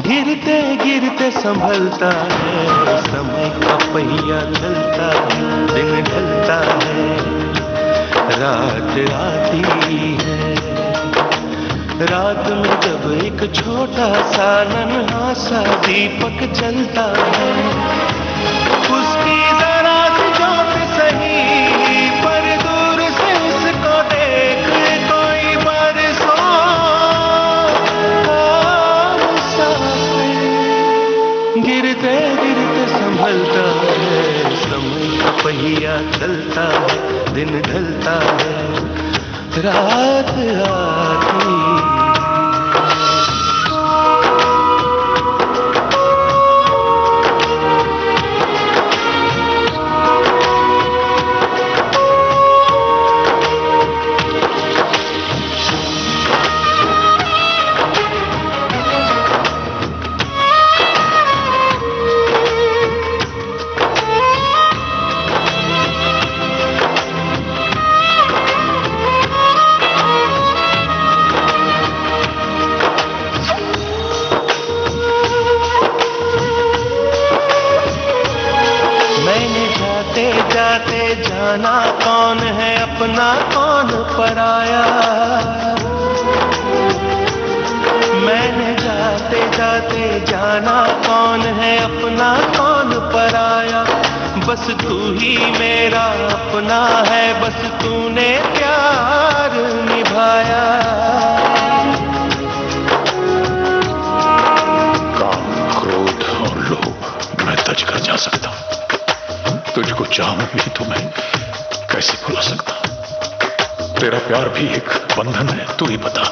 गिरते गिरते संभलता है। समय का पहिया चलता है, दिन ढलता है, रात आती है। रात में जब एक छोटा सा नन्हा सा दीपक जलता है, उसकी जरा सी जोत सही पर दूर से उसको देख कोई बरसों का मुसाफिर गिरते गिरते संभलता है। समय का पहिया चलता है, दिन ढलता है, रात आती है। जाना कौन है अपना कौन पराया, मैंने जाते जाते जाना कौन है अपना कौन पराया। बस तू ही मेरा अपना है, बस तूने प्यार निभाया। काम, क्रोध और लोभ मैं तज कर जा सकता हूं, तुझको चाहूं भी तो मैं कैसे भुला सकता? तेरा प्यार भी एक बंधन है, तू ही बता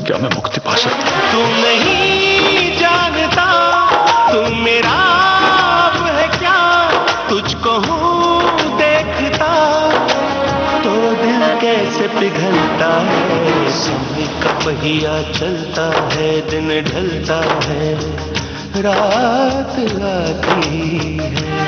क्या मैं मुक्ति पा सकता? तू नहीं जानता तू मेरा आप है क्या, तुझको हूँ देखता तो दिल कैसे पिघलता है। समय का पहिया चलता है, दिन ढलता है, रात आती है।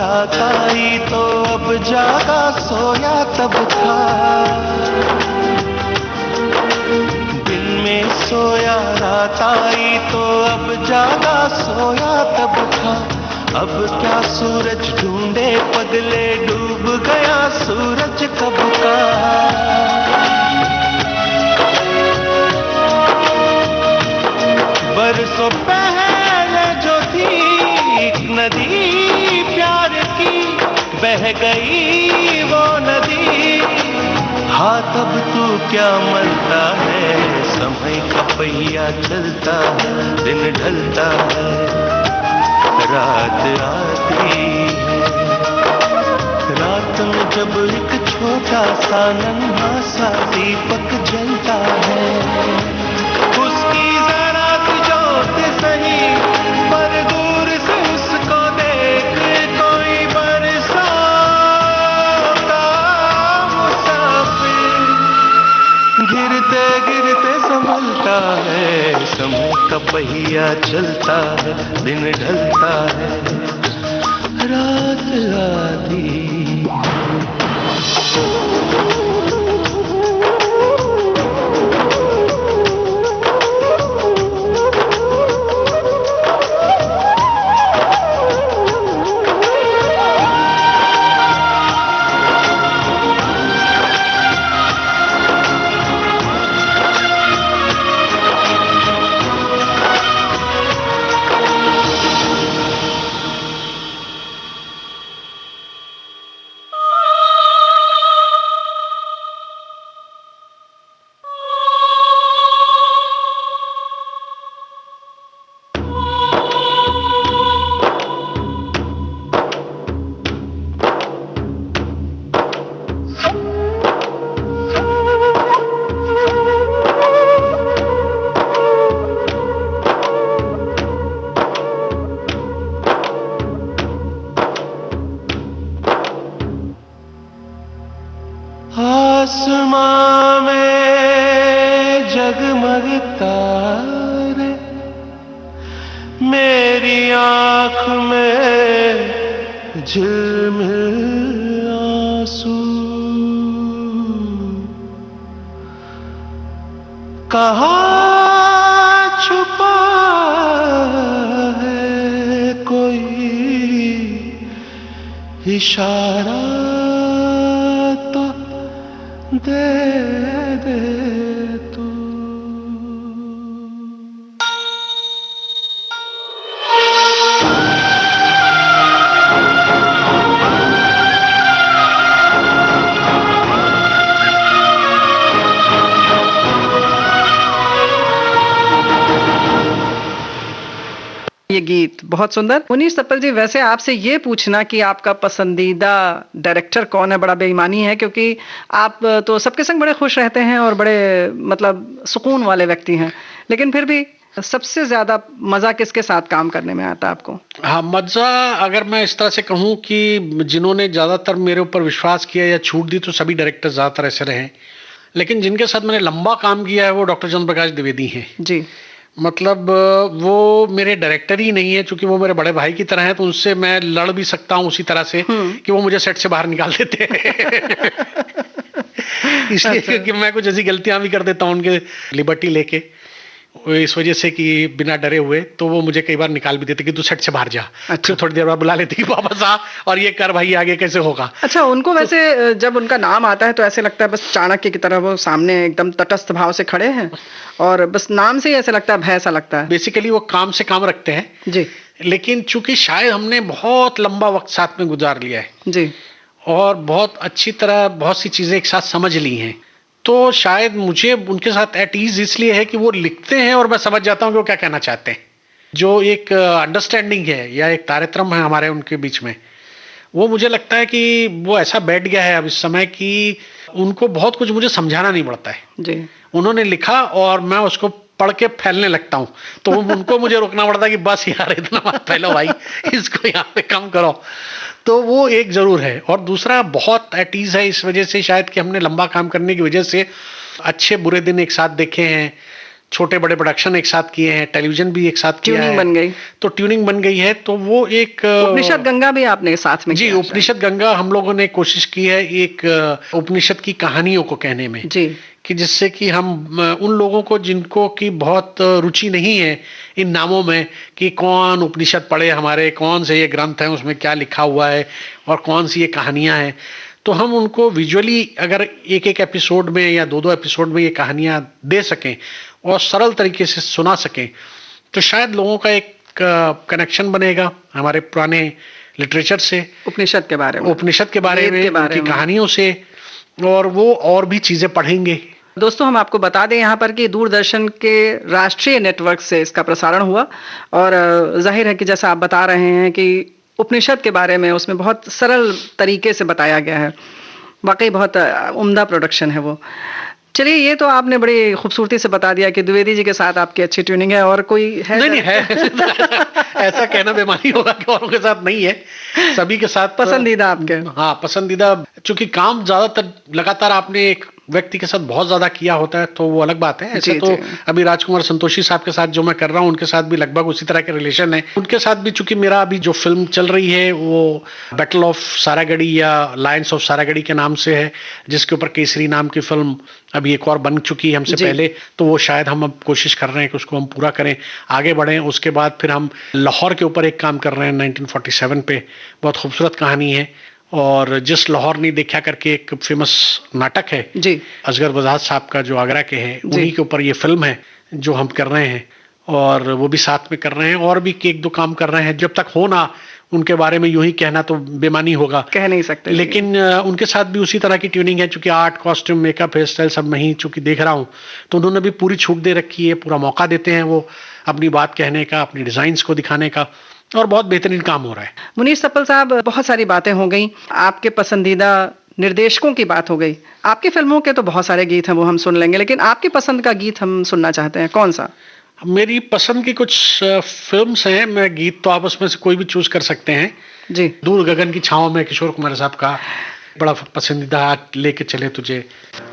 रात आई तो अब जागा, सोया तब था। दिन में सोया रात आई तो अब जागा, सोया तब था। अब क्या सूरज ढूंढे पगले, डूब गया सूरज कब का। बरसों पहले जो थी एक नदी प्यार की, बह गई वो नदी। हाँ तब तू क्या मरता है, समय का पहिया चलता है, दिन ढलता है, रात आती है। रात में जब एक छोटा सा नन्हा सा दीपक जलता है, उसकी जरा सी जोत सही पर दूर से उसको देख कोई बरसों का मुसाफिर गिरते गिरते संभलता है। समय का पहिया चलता है, दिन ढलता है, रात आती है। आसमां में जगमग तारे, मेरी आँख में झिलमिल आंसू। कहाँ छुपा है कोई इशारा, दे दे ये गीत बहुत सुंदर। मुनीश सप्पल जी, वैसे आपसे ये पूछना कि आपका पसंदीदा डायरेक्टर कौन है बड़ा बेईमानी है, क्योंकि आप तो सबके संग बड़े खुश रहते हैं और बड़े मतलब सुकून वाले व्यक्ति हैं, लेकिन फिर भी सबसे ज्यादा मजा किसके साथ काम करने में आता है आपको? हाँ, मजा अगर मैं इस तरह से कहूँ कि जिन्होंने ज्यादातर मेरे ऊपर विश्वास किया या छूट दी तो सभी डायरेक्टर ज्यादातर ऐसे रहे, लेकिन जिनके साथ मैंने लंबा काम किया है वो डॉक्टर चंद्र प्रकाश द्विवेदी हैं जी। मतलब वो मेरे डायरेक्टर ही नहीं है, क्योंकि वो मेरे बड़े भाई की तरह हैं, तो उनसे मैं लड़ भी सकता हूँ उसी तरह से कि वो मुझे सेट से बाहर निकाल देते हैं। इसलिए क्योंकि मैं कुछ ऐसी गलतियां भी कर देता हूँ उनके लिबर्टी लेके, इस वजह से कि बिना डरे हुए, तो वो मुझे कई बार निकाल भी देते कि तू सेट से बाहर जा। अच्छा। थोड़ी देर बाद बुला लेती कि वापस आ और ये कर भाई, आगे कैसे होगा। अच्छा, उनको वैसे जब उनका नाम आता है तो ऐसे लगता है बस चाणक्य की तरह वो सामने एकदम तटस्थ भाव से खड़े हैं और बस नाम से ही ऐसे लगता है, भय सा लगता है। बेसिकली वो काम से काम रखते हैं जी, लेकिन चूंकि शायद हमने बहुत लंबा वक्त साथ में गुजार लिया है जी, और बहुत अच्छी तरह बहुत सी चीजें एक साथ समझ ली हैं, तो शायद मुझे उनके साथ एट ईज इसलिए है कि वो लिखते हैं और मैं समझ जाता हूँ कि वो क्या कहना चाहते हैं। जो एक अंडरस्टैंडिंग है या एक तारतम्य है हमारे उनके बीच में, वो मुझे लगता है कि वो ऐसा बैठ गया है अब इस समय कि उनको बहुत कुछ मुझे समझाना नहीं पड़ता है। जी। उन्होंने लिखा और मैं उसको पढ़ के फैलने लगता हूँ, तो उनको मुझे रोकना पड़ता है कि बस यार इतना मत फैलो भाई, इसको यहाँ पे कम करो। तो वो एक जरूर है, और दूसरा बहुत एट ईज है इस वजह से शायद कि हमने लंबा काम करने की वजह से अच्छे बुरे दिन एक साथ देखे हैं, छोटे बड़े प्रोडक्शन एक साथ किए हैं, टेलीविजन भी एक साथ किया है, ट्यूनिंग बन गई, तो ट्यूनिंग बन गई है। तो वो एक उपनिषद गंगा भी आपने साथ में जी किया? उपनिषद गंगा हम लोगों ने कोशिश की है एक उपनिषद की कहानियों को कहने में जी, कि जिससे कि हम उन लोगों को जिनको की बहुत रुचि नहीं है इन नामों में कि कौन उपनिषद पढ़े, हमारे कौन से ये ग्रंथ हैं, उसमें क्या लिखा हुआ है और कौन सी ये कहानियां हैं, तो हम उनको विजुअली अगर एक एक एपिसोड में या दो दो एपिसोड में ये कहानियां दे सकें और सरल तरीके से सुना सकें, तो शायद लोगों का एक कनेक्शन बनेगा हमारे पुराने लिटरेचर से, उपनिषद के बारे में, उपनिषद के बारे में, उनकी कहानियों से, और वो और भी चीजें पढ़ेंगे। दोस्तों, हम आपको बता दें यहाँ पर कि दूरदर्शन के राष्ट्रीय नेटवर्क से इसका प्रसारण हुआ, और जाहिर है कि जैसा आप बता रहे हैं कि उपनिषद के बारे में उसमें बहुत सरल तरीके से बताया गया है, वाकई बहुत उम्दा प्रोडक्शन है वो। चलिए, ये तो आपने बड़ी खूबसूरती से बता दिया कि द्विवेदी जी के साथ आपकी अच्छी ट्यूनिंग है, और कोई है? नहीं है। ऐसा कहना बेमानी होगा कि औरों के साथ नहीं है, सभी के साथ। पसंदीदा आपके? हाँ, पसंदीदा, चूंकि काम ज्यादातर लगातार आपने एक व्यक्ति के साथ बहुत ज्यादा किया होता है तो वो अलग बात है। ऐसे तो अभी राजकुमार संतोषी साहब के साथ जो मैं कर रहा हूँ उनके साथ भी लगभग उसी तरह के रिलेशन है। उनके साथ भी चूंकि मेरा अभी जो फिल्म चल रही है वो बैटल ऑफ सारागढ़ी या लायंस ऑफ सारागढ़ी के नाम से है, जिसके ऊपर केसरी नाम की फिल्म अभी एक और बन चुकी है हमसे पहले, तो वो शायद हम अब कोशिश कर रहे हैं कि उसको हम पूरा करें, आगे बढ़ें। उसके बाद फिर हम लाहौर के ऊपर एक काम कर रहे हैं 1947 पे, बहुत खूबसूरत कहानी है, और जिस लाहौर नहीं देखा करके एक फेमस नाटक है जी, असगर बजाज साहब का जो आगरा के हैं, उन्हीं के ऊपर ये फिल्म है जो हम कर रहे हैं, और वो भी साथ में कर रहे हैं, और भी एक दो काम कर रहे हैं। जब तक हो ना उनके बारे में यूं ही कहना तो बेमानी होगा, कह नहीं सकते, लेकिन उनके साथ भी उसी तरह की ट्यूनिंग है, चूंकि art, costume, makeup, hair style सब मैं ही चूंकि देख रहा हूँ, तो उन्होंने भी पूरी छूट दे रखी है, पूरा मौका देते हैं वो अपनी बात कहने का, अपनी डिजाइन्स को दिखाने का, और बहुत बेहतरीन काम हो रहा है। मुनीश सप्पल साहब, बहुत सारी बातें हो गई, आपके पसंदीदा निर्देशकों की बात हो गई, आपकी फिल्मों के तो बहुत सारे गीत हैं वो हम सुन लेंगे, लेकिन आपकी पसंद का गीत हम सुनना चाहते हैं, कौन सा? मेरी पसंद की कुछ फिल्म्स हैं, मैं गीत तो आप उसमें से कोई भी चूज कर सकते हैं जी। दूर गगन की छांव में किशोर कुमार साहब का बड़ा पसंदीदा लेके चले तुझे,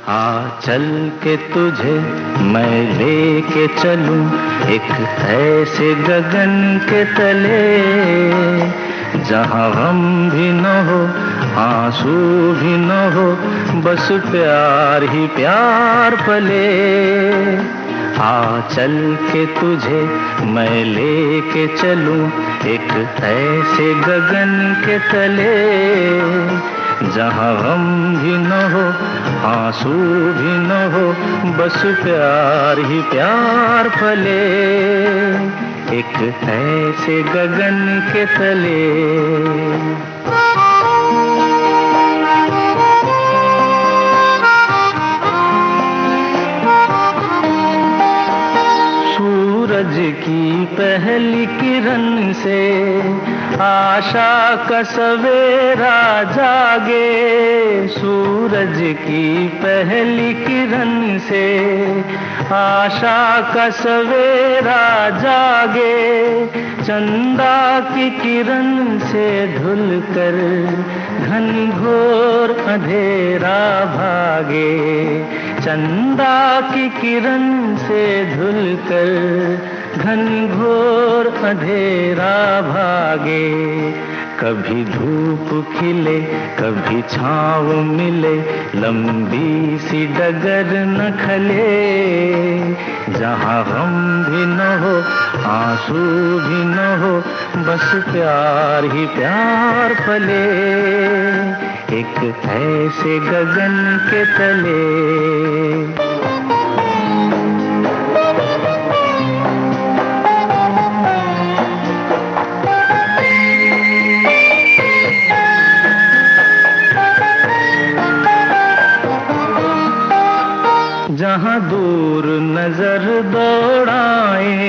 हाँ चल के तुझे मैं लेके चलूं एक ऐसे गगन के तले, जहाँ गम भी न हो आंसू भी न हो, बस प्यार ही प्यार पले। हाँ चल के तुझे मैं लेके चलूं एक ऐसे गगन के तले, जहाँ गम भी न हो आंसू भी न हो, बस प्यार ही प्यार फले एक ऐसे गगन के तले। सूरज की पहली किरण से आशा का सवेरा जागे, सूरज की पहली किरण से आशा का सवेरा जागे, चंदा की किरण से धुल कर घनघोर अंधेरा भागे, चंदा की किरण से धुल कर घनघोर अंधेरा भागे, कभी धूप खिले कभी छाँव मिले, लंबी सी डगर न खले, जहाँ गम भी न हो आंसू भी न हो, बस प्यार ही प्यार फले, एक ऐसे गगन के तले। जहाँ दूर नजर दौड़ाए,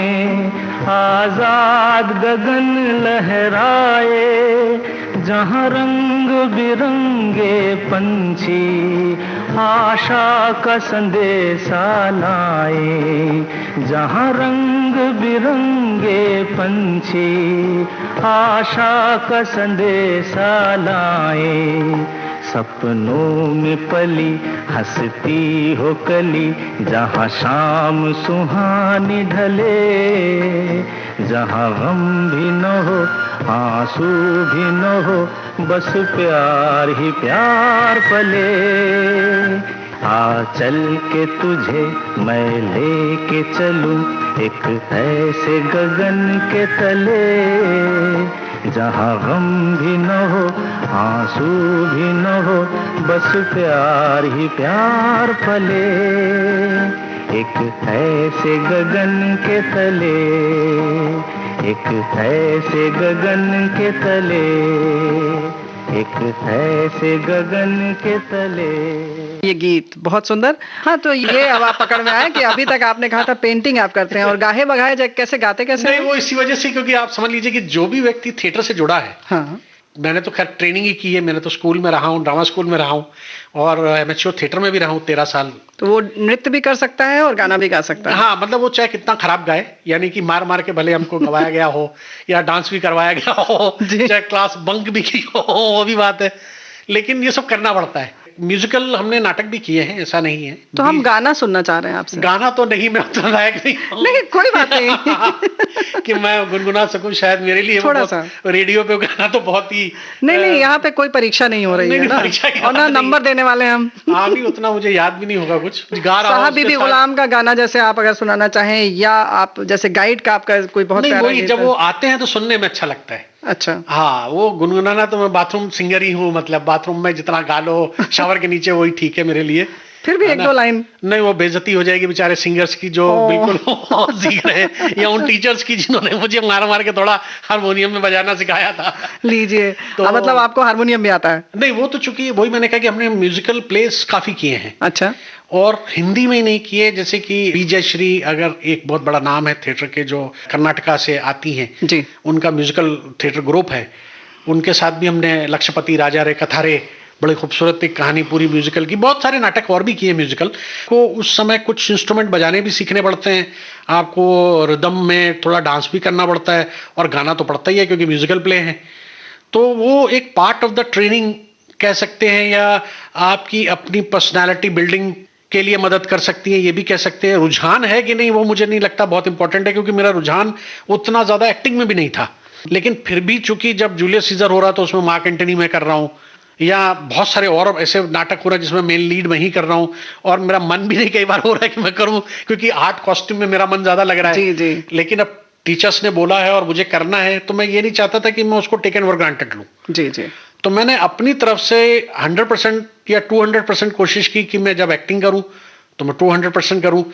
आजाद गगन लहराए, जहाँ रंग बिरंगे पंछी आशा का संदेशा लाए, जहाँ रंग बिरंगे पंछी आशा का संदेशा लाए, सपनों में पली हंसती हो कली, जहाँ शाम सुहानी ढले, जहाँ गम भी न हो आंसू भी न हो, बस प्यार ही प्यार पले, आ चल के तुझे मैं लेके चलूं एक ऐसे गगन के तले, जहाँ गम भी न हो आंसू भी न हो, बस प्यार ही प्यार फले, एक ऐसे गगन के तले, एक ऐसे गगन के तले, एक ऐसे गगन के तले। ये गीत बहुत सुंदर। हाँ, तो ये अब आप पकड़ में आए कि अभी तक आपने कहा था पेंटिंग आप करते हैं, और गाहे बगाए कैसे गाते कैसे? नहीं, वो इसी वजह से, क्योंकि आप समझ लीजिए कि जो भी व्यक्ति थिएटर से जुड़ा है, हाँ, मैंने तो खैर ट्रेनिंग ही की है, मैंने तो स्कूल में रहा हूँ, ड्रामा स्कूल में रहा हूँ, और एमेच्योर थिएटर में भी रहा हूँ 13 साल। तो वो नृत्य भी कर सकता है और गाना भी गा सकता है। हाँ, मतलब वो चाहे कितना खराब गाए, यानी कि मार मार के भले हमको गवाया गया हो या डांस भी करवाया गया हो, चाहे क्लास बंक भी की हो, वो भी बात है, लेकिन ये सब करना पड़ता है। म्यूजिकल हमने नाटक भी किए हैं, ऐसा नहीं है। तो हम गाना सुनना चाह रहे हैं आपसे। गाना तो नहीं, मैं उतना लायक नहीं हूँ। नहीं, कोई बात नहीं कि मैं गुनगुना सकूं, शायद मेरे लिए थोड़ा सा रेडियो पे गाना तो बहुत ही नहीं, यहाँ पे कोई परीक्षा नहीं हो रही है ना, और ना नंबर देने वाले हम। हाँ, भी उतना मुझे याद भी नहीं होगा कुछ गा रहा हूँ। साहब बीबी गुलाम का गाना जैसे आप अगर सुनाना चाहें, या आप जैसे गाइड का आपका कोई बहुत प्यारा गीत है। जब वो आते हैं तो सुनने में अच्छा लगता है। अच्छा, हाँ, वो गुनगुनाना तो मैं बाथरूम सिंगर ही हूँ, मतलब बाथरूम में जितना गा लो, शावर के नीचे वही ठीक है मेरे लिए। फिर भी एक दो लाइन नहीं, वो बेइज्जती हो जाएगी बेचारे सिंगर्स की जो बिल्कुल सीख रहे हैं, या उन टीचर्स की जिन्होंने मुझे मार मार के थोड़ा हारमोनियम में बजाना सिखाया था। लीजिए, तो मतलब आपको हारमोनियम भी आता है? नहीं, वो तो चूंकि वही मैंने कहा कि हमने म्यूजिकल प्लेस काफी किए हैं। अच्छा, और हिंदी में ही नहीं किए, जैसे कि विजय श्री अगर एक बहुत बड़ा नाम है थिएटर के, जो कर्नाटका से आती हैं जी, उनका म्यूजिकल थिएटर ग्रुप है, उनके साथ भी हमने लक्षपति, राजा रे, कथारे, बड़ी खूबसूरत एक कहानी पूरी म्यूजिकल की, बहुत सारे नाटक और भी किए म्यूजिकल को। उस समय कुछ इंस्ट्रूमेंट बजाने भी सीखने पड़ते हैं आपको, रिदम में थोड़ा डांस भी करना पड़ता है, और गाना तो पड़ता ही है क्योंकि म्यूजिकल प्ले है। तो वो एक पार्ट ऑफ द ट्रेनिंग कह सकते हैं, या आपकी अपनी पर्सनैलिटी बिल्डिंग के लिए मदद कर सकती है, ये भी कह सकते हैं। रुझान है कि नहीं, वो मुझे नहीं लगता बहुत इंपॉर्टेंट है, क्योंकि मेरा रुझान उतना ज्यादा एक्टिंग में भी नहीं था। लेकिन फिर भी चूंकि जब जूलियस सीजर हो रहा तो उसमें मार्क एंटनी में कर रहा हूँ, या बहुत सारे और ऐसे नाटक हो रहा है जिसमें मेन लीड मैं ही कर रहा हूँ, और मेरा मन भी नहीं कई बार हो रहा है कि मैं करूँ, क्योंकि आर्ट कॉस्ट्यूम में मेरा मन ज्यादा लग रहा है। जी, जी। लेकिन अब टीचर्स ने बोला है और मुझे करना है, तो मैं ये नहीं चाहता था कि मैं उसको टेकन फॉर ग्रांटेड लूँ। जी जी। तो मैंने अपनी तरफ से 100% या 200% कोशिश की कि मैं जब एक्टिंग करूँ तो मैं 200% करूँ,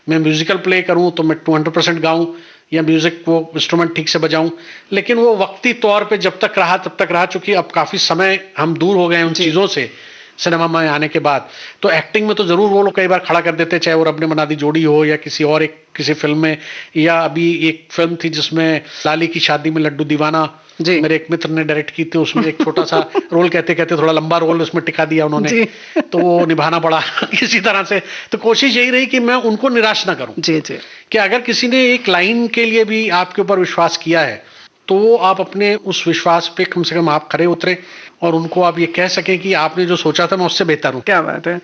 मैं म्यूजिकल प्ले करूँ तो मैं 200% गाऊँ, या म्यूजिक वो इंस्ट्रूमेंट ठीक से बजाऊं। लेकिन वो वक्ती तौर पे जब तक रहा तब तक रहा, चूंकि अब काफी समय हम दूर हो गए उन चीजों से, सिनेमा में आने के बाद, तो एक्टिंग में तो जरूर वो लोग कई बार खड़ा कर देते, चाहे वो रब ने बना दी जोड़ी हो या किसी और एक किसी फिल्म में, या अभी एक फिल्म थी जिसमें लाली की शादी में लड्डू दीवाना मेरे एक मित्र ने डायरेक्ट की थी, उसमें एक छोटा सा रोल कहते कहते थोड़ा लंबा रोल उसमें टिका दिया उन्होंने, तो वो निभाना पड़ा किसी तरह से। तो कोशिश यही रही कि मैं उनको निराश ना करूं, जी जी, कि अगर किसी ने एक लाइन के लिए भी आपके ऊपर विश्वास किया है तो आप अपने उस विश्वास पे कम से कम आप खरे उतरे और उनको आप ये कह सकें कि आपने जो सोचा था मैं उससे बेहतर हूँ। क्या बात है।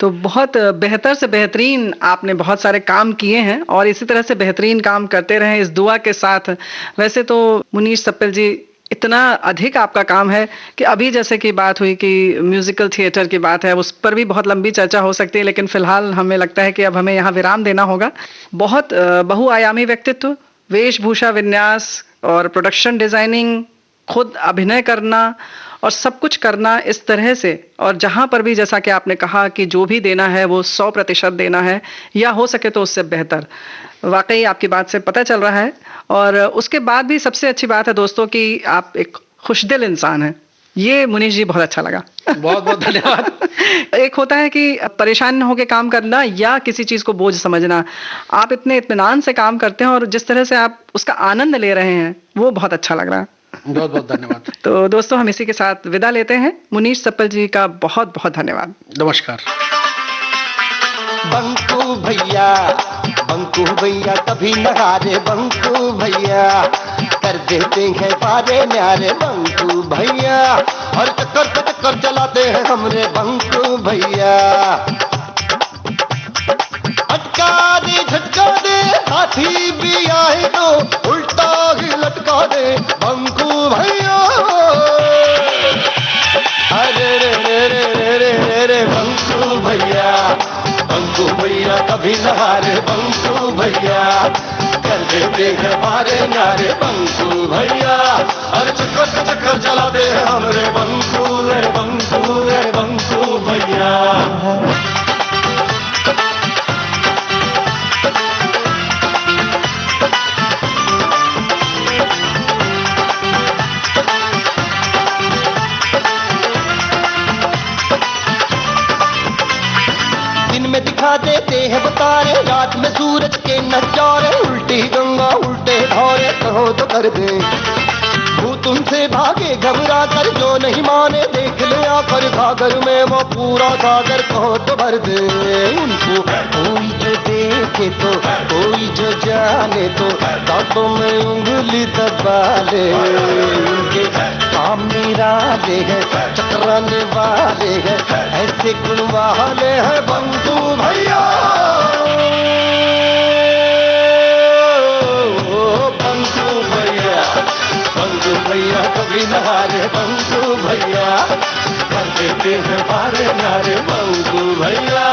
तो बहुत बेहतर से बेहतरीन आपने बहुत सारे काम किए हैं और इसी तरह से बेहतरीन काम करते रहें इस दुआ के साथ। वैसे तो मुनीश सप्पल जी इतना अधिक आपका काम है कि अभी जैसे कि बात हुई कि म्यूजिकल थिएटर की बात है, उस पर भी बहुत लंबी चर्चा हो सकती है, लेकिन फिलहाल हमें लगता है कि अब हमें यहाँ विराम देना होगा। बहुत बहुआयामी व्यक्तित्व, वेशभूषा विन्यास और प्रोडक्शन डिजाइनिंग, खुद अभिनय करना और सब कुछ करना इस तरह से, और जहाँ पर भी जैसा कि आपने कहा कि जो भी देना है वो 100% देना है या हो सके तो उससे बेहतर। वाकई आपकी बात से पता चल रहा है। और उसके बाद भी सबसे अच्छी बात है दोस्तों कि आप एक खुशदिल इंसान हैं। ये मुनीश जी बहुत अच्छा लगा। बहुत बहुत धन्यवाद। एक होता है कि परेशान होकर काम करना या किसी चीज को बोझ समझना, आप इतने इत्मीनान से काम करते हैं और जिस तरह से आप उसका आनंद ले रहे हैं वो बहुत अच्छा लग रहा है। बहुत बहुत धन्यवाद। तो दोस्तों हम इसी के साथ विदा लेते हैं। मुनीश सप्पल जी का बहुत बहुत धन्यवाद। नमस्कार। बंकू भैया कभी न हारे, बंकू भैया कर देते हैं पारे न्यारे, बंकू भैया और चक्कर पे चक्कर चलाते हैं हमरे बंकू भैया। झटका दे हाथी भी आए तो उल्टा ही लटका दे बंकू भैया। अरे रे रे रे रे रे रे रे बंकू भैया कभी न हारे, बंकू भैया कर देते हैं मारे नारे, बंकू भैया अरे चक्कर चक्कर चलाते हैं हमरे बंकू रे बंकू रे बंकू भैया। दिखा देते हैं बतारे, रात में सूरज के नजारे, उल्टी गंगा उल्टे धारे कहो तो कर दे। भूत उनसे भागे घबरा कर, जो नहीं माने देख ले आकर सागर में वो पूरा सागर कहो तो भर दे। उनको कोई जो देखे तो कोई जो जाने तो दांतों में उंगली दबा ले। उनके काम निराले हैं, चकराने वाले हैं, ऐसे गुण वाले हैं बंकू भैया। बंकू भैया कभी न हारे, बंकू भैया कर देते हैं मारे नारे, बंकू भैया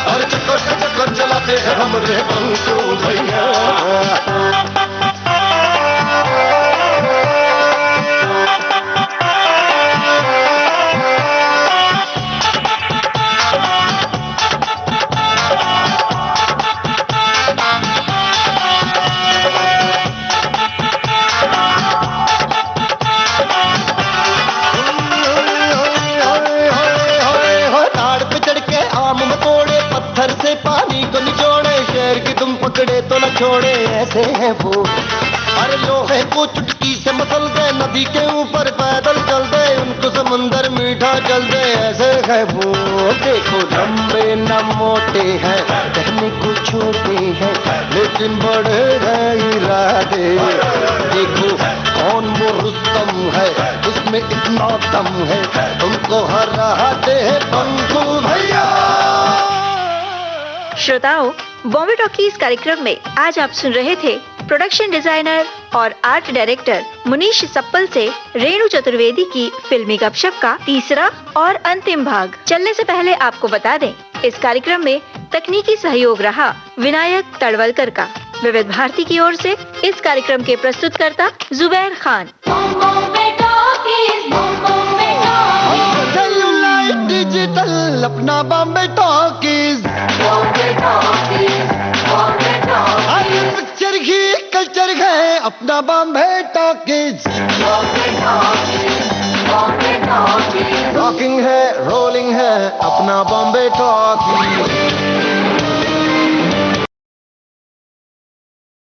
और चक्कर चलाते हैं हमरे बंकू भैया। से पानी को निचोड़े, शेर की तुम पकड़े तो न छोड़े, ऐसे हैं वो। अरे लोहे को चुटकी से मसल गए, नदी के ऊपर पैदल चल गए, उनको समंदर मीठा चल गए, ऐसे है वो। देखो लंबे न मोटे हैं, कहने को छोटे हैं, लेकिन बड़े हैं इरादे। देखो कौन वो रुस्तम है, उसमें इतना दम है, तुमको हराते हैं बंकू भैया। श्रोताओं, बॉम्बे टॉकीज कार्यक्रम में आज आप सुन रहे थे प्रोडक्शन डिजाइनर और आर्ट डायरेक्टर मुनीश सप्पल से रेणु चतुर्वेदी की फिल्मी गपशप का तीसरा और अंतिम भाग। चलने से पहले आपको बता दें, इस कार्यक्रम में तकनीकी सहयोग रहा विनायक तड़वलकर का। विविध भारती की ओर से इस कार्यक्रम के प्रस्तुतकर्ता जुबैर खान। डिजिटल अपना बॉम्बे टॉकीज, पिक्चर ही कल्चर है अपना बॉम्बे टॉकीज। रॉकिंग है रोलिंग है अपना बॉम्बे टॉकी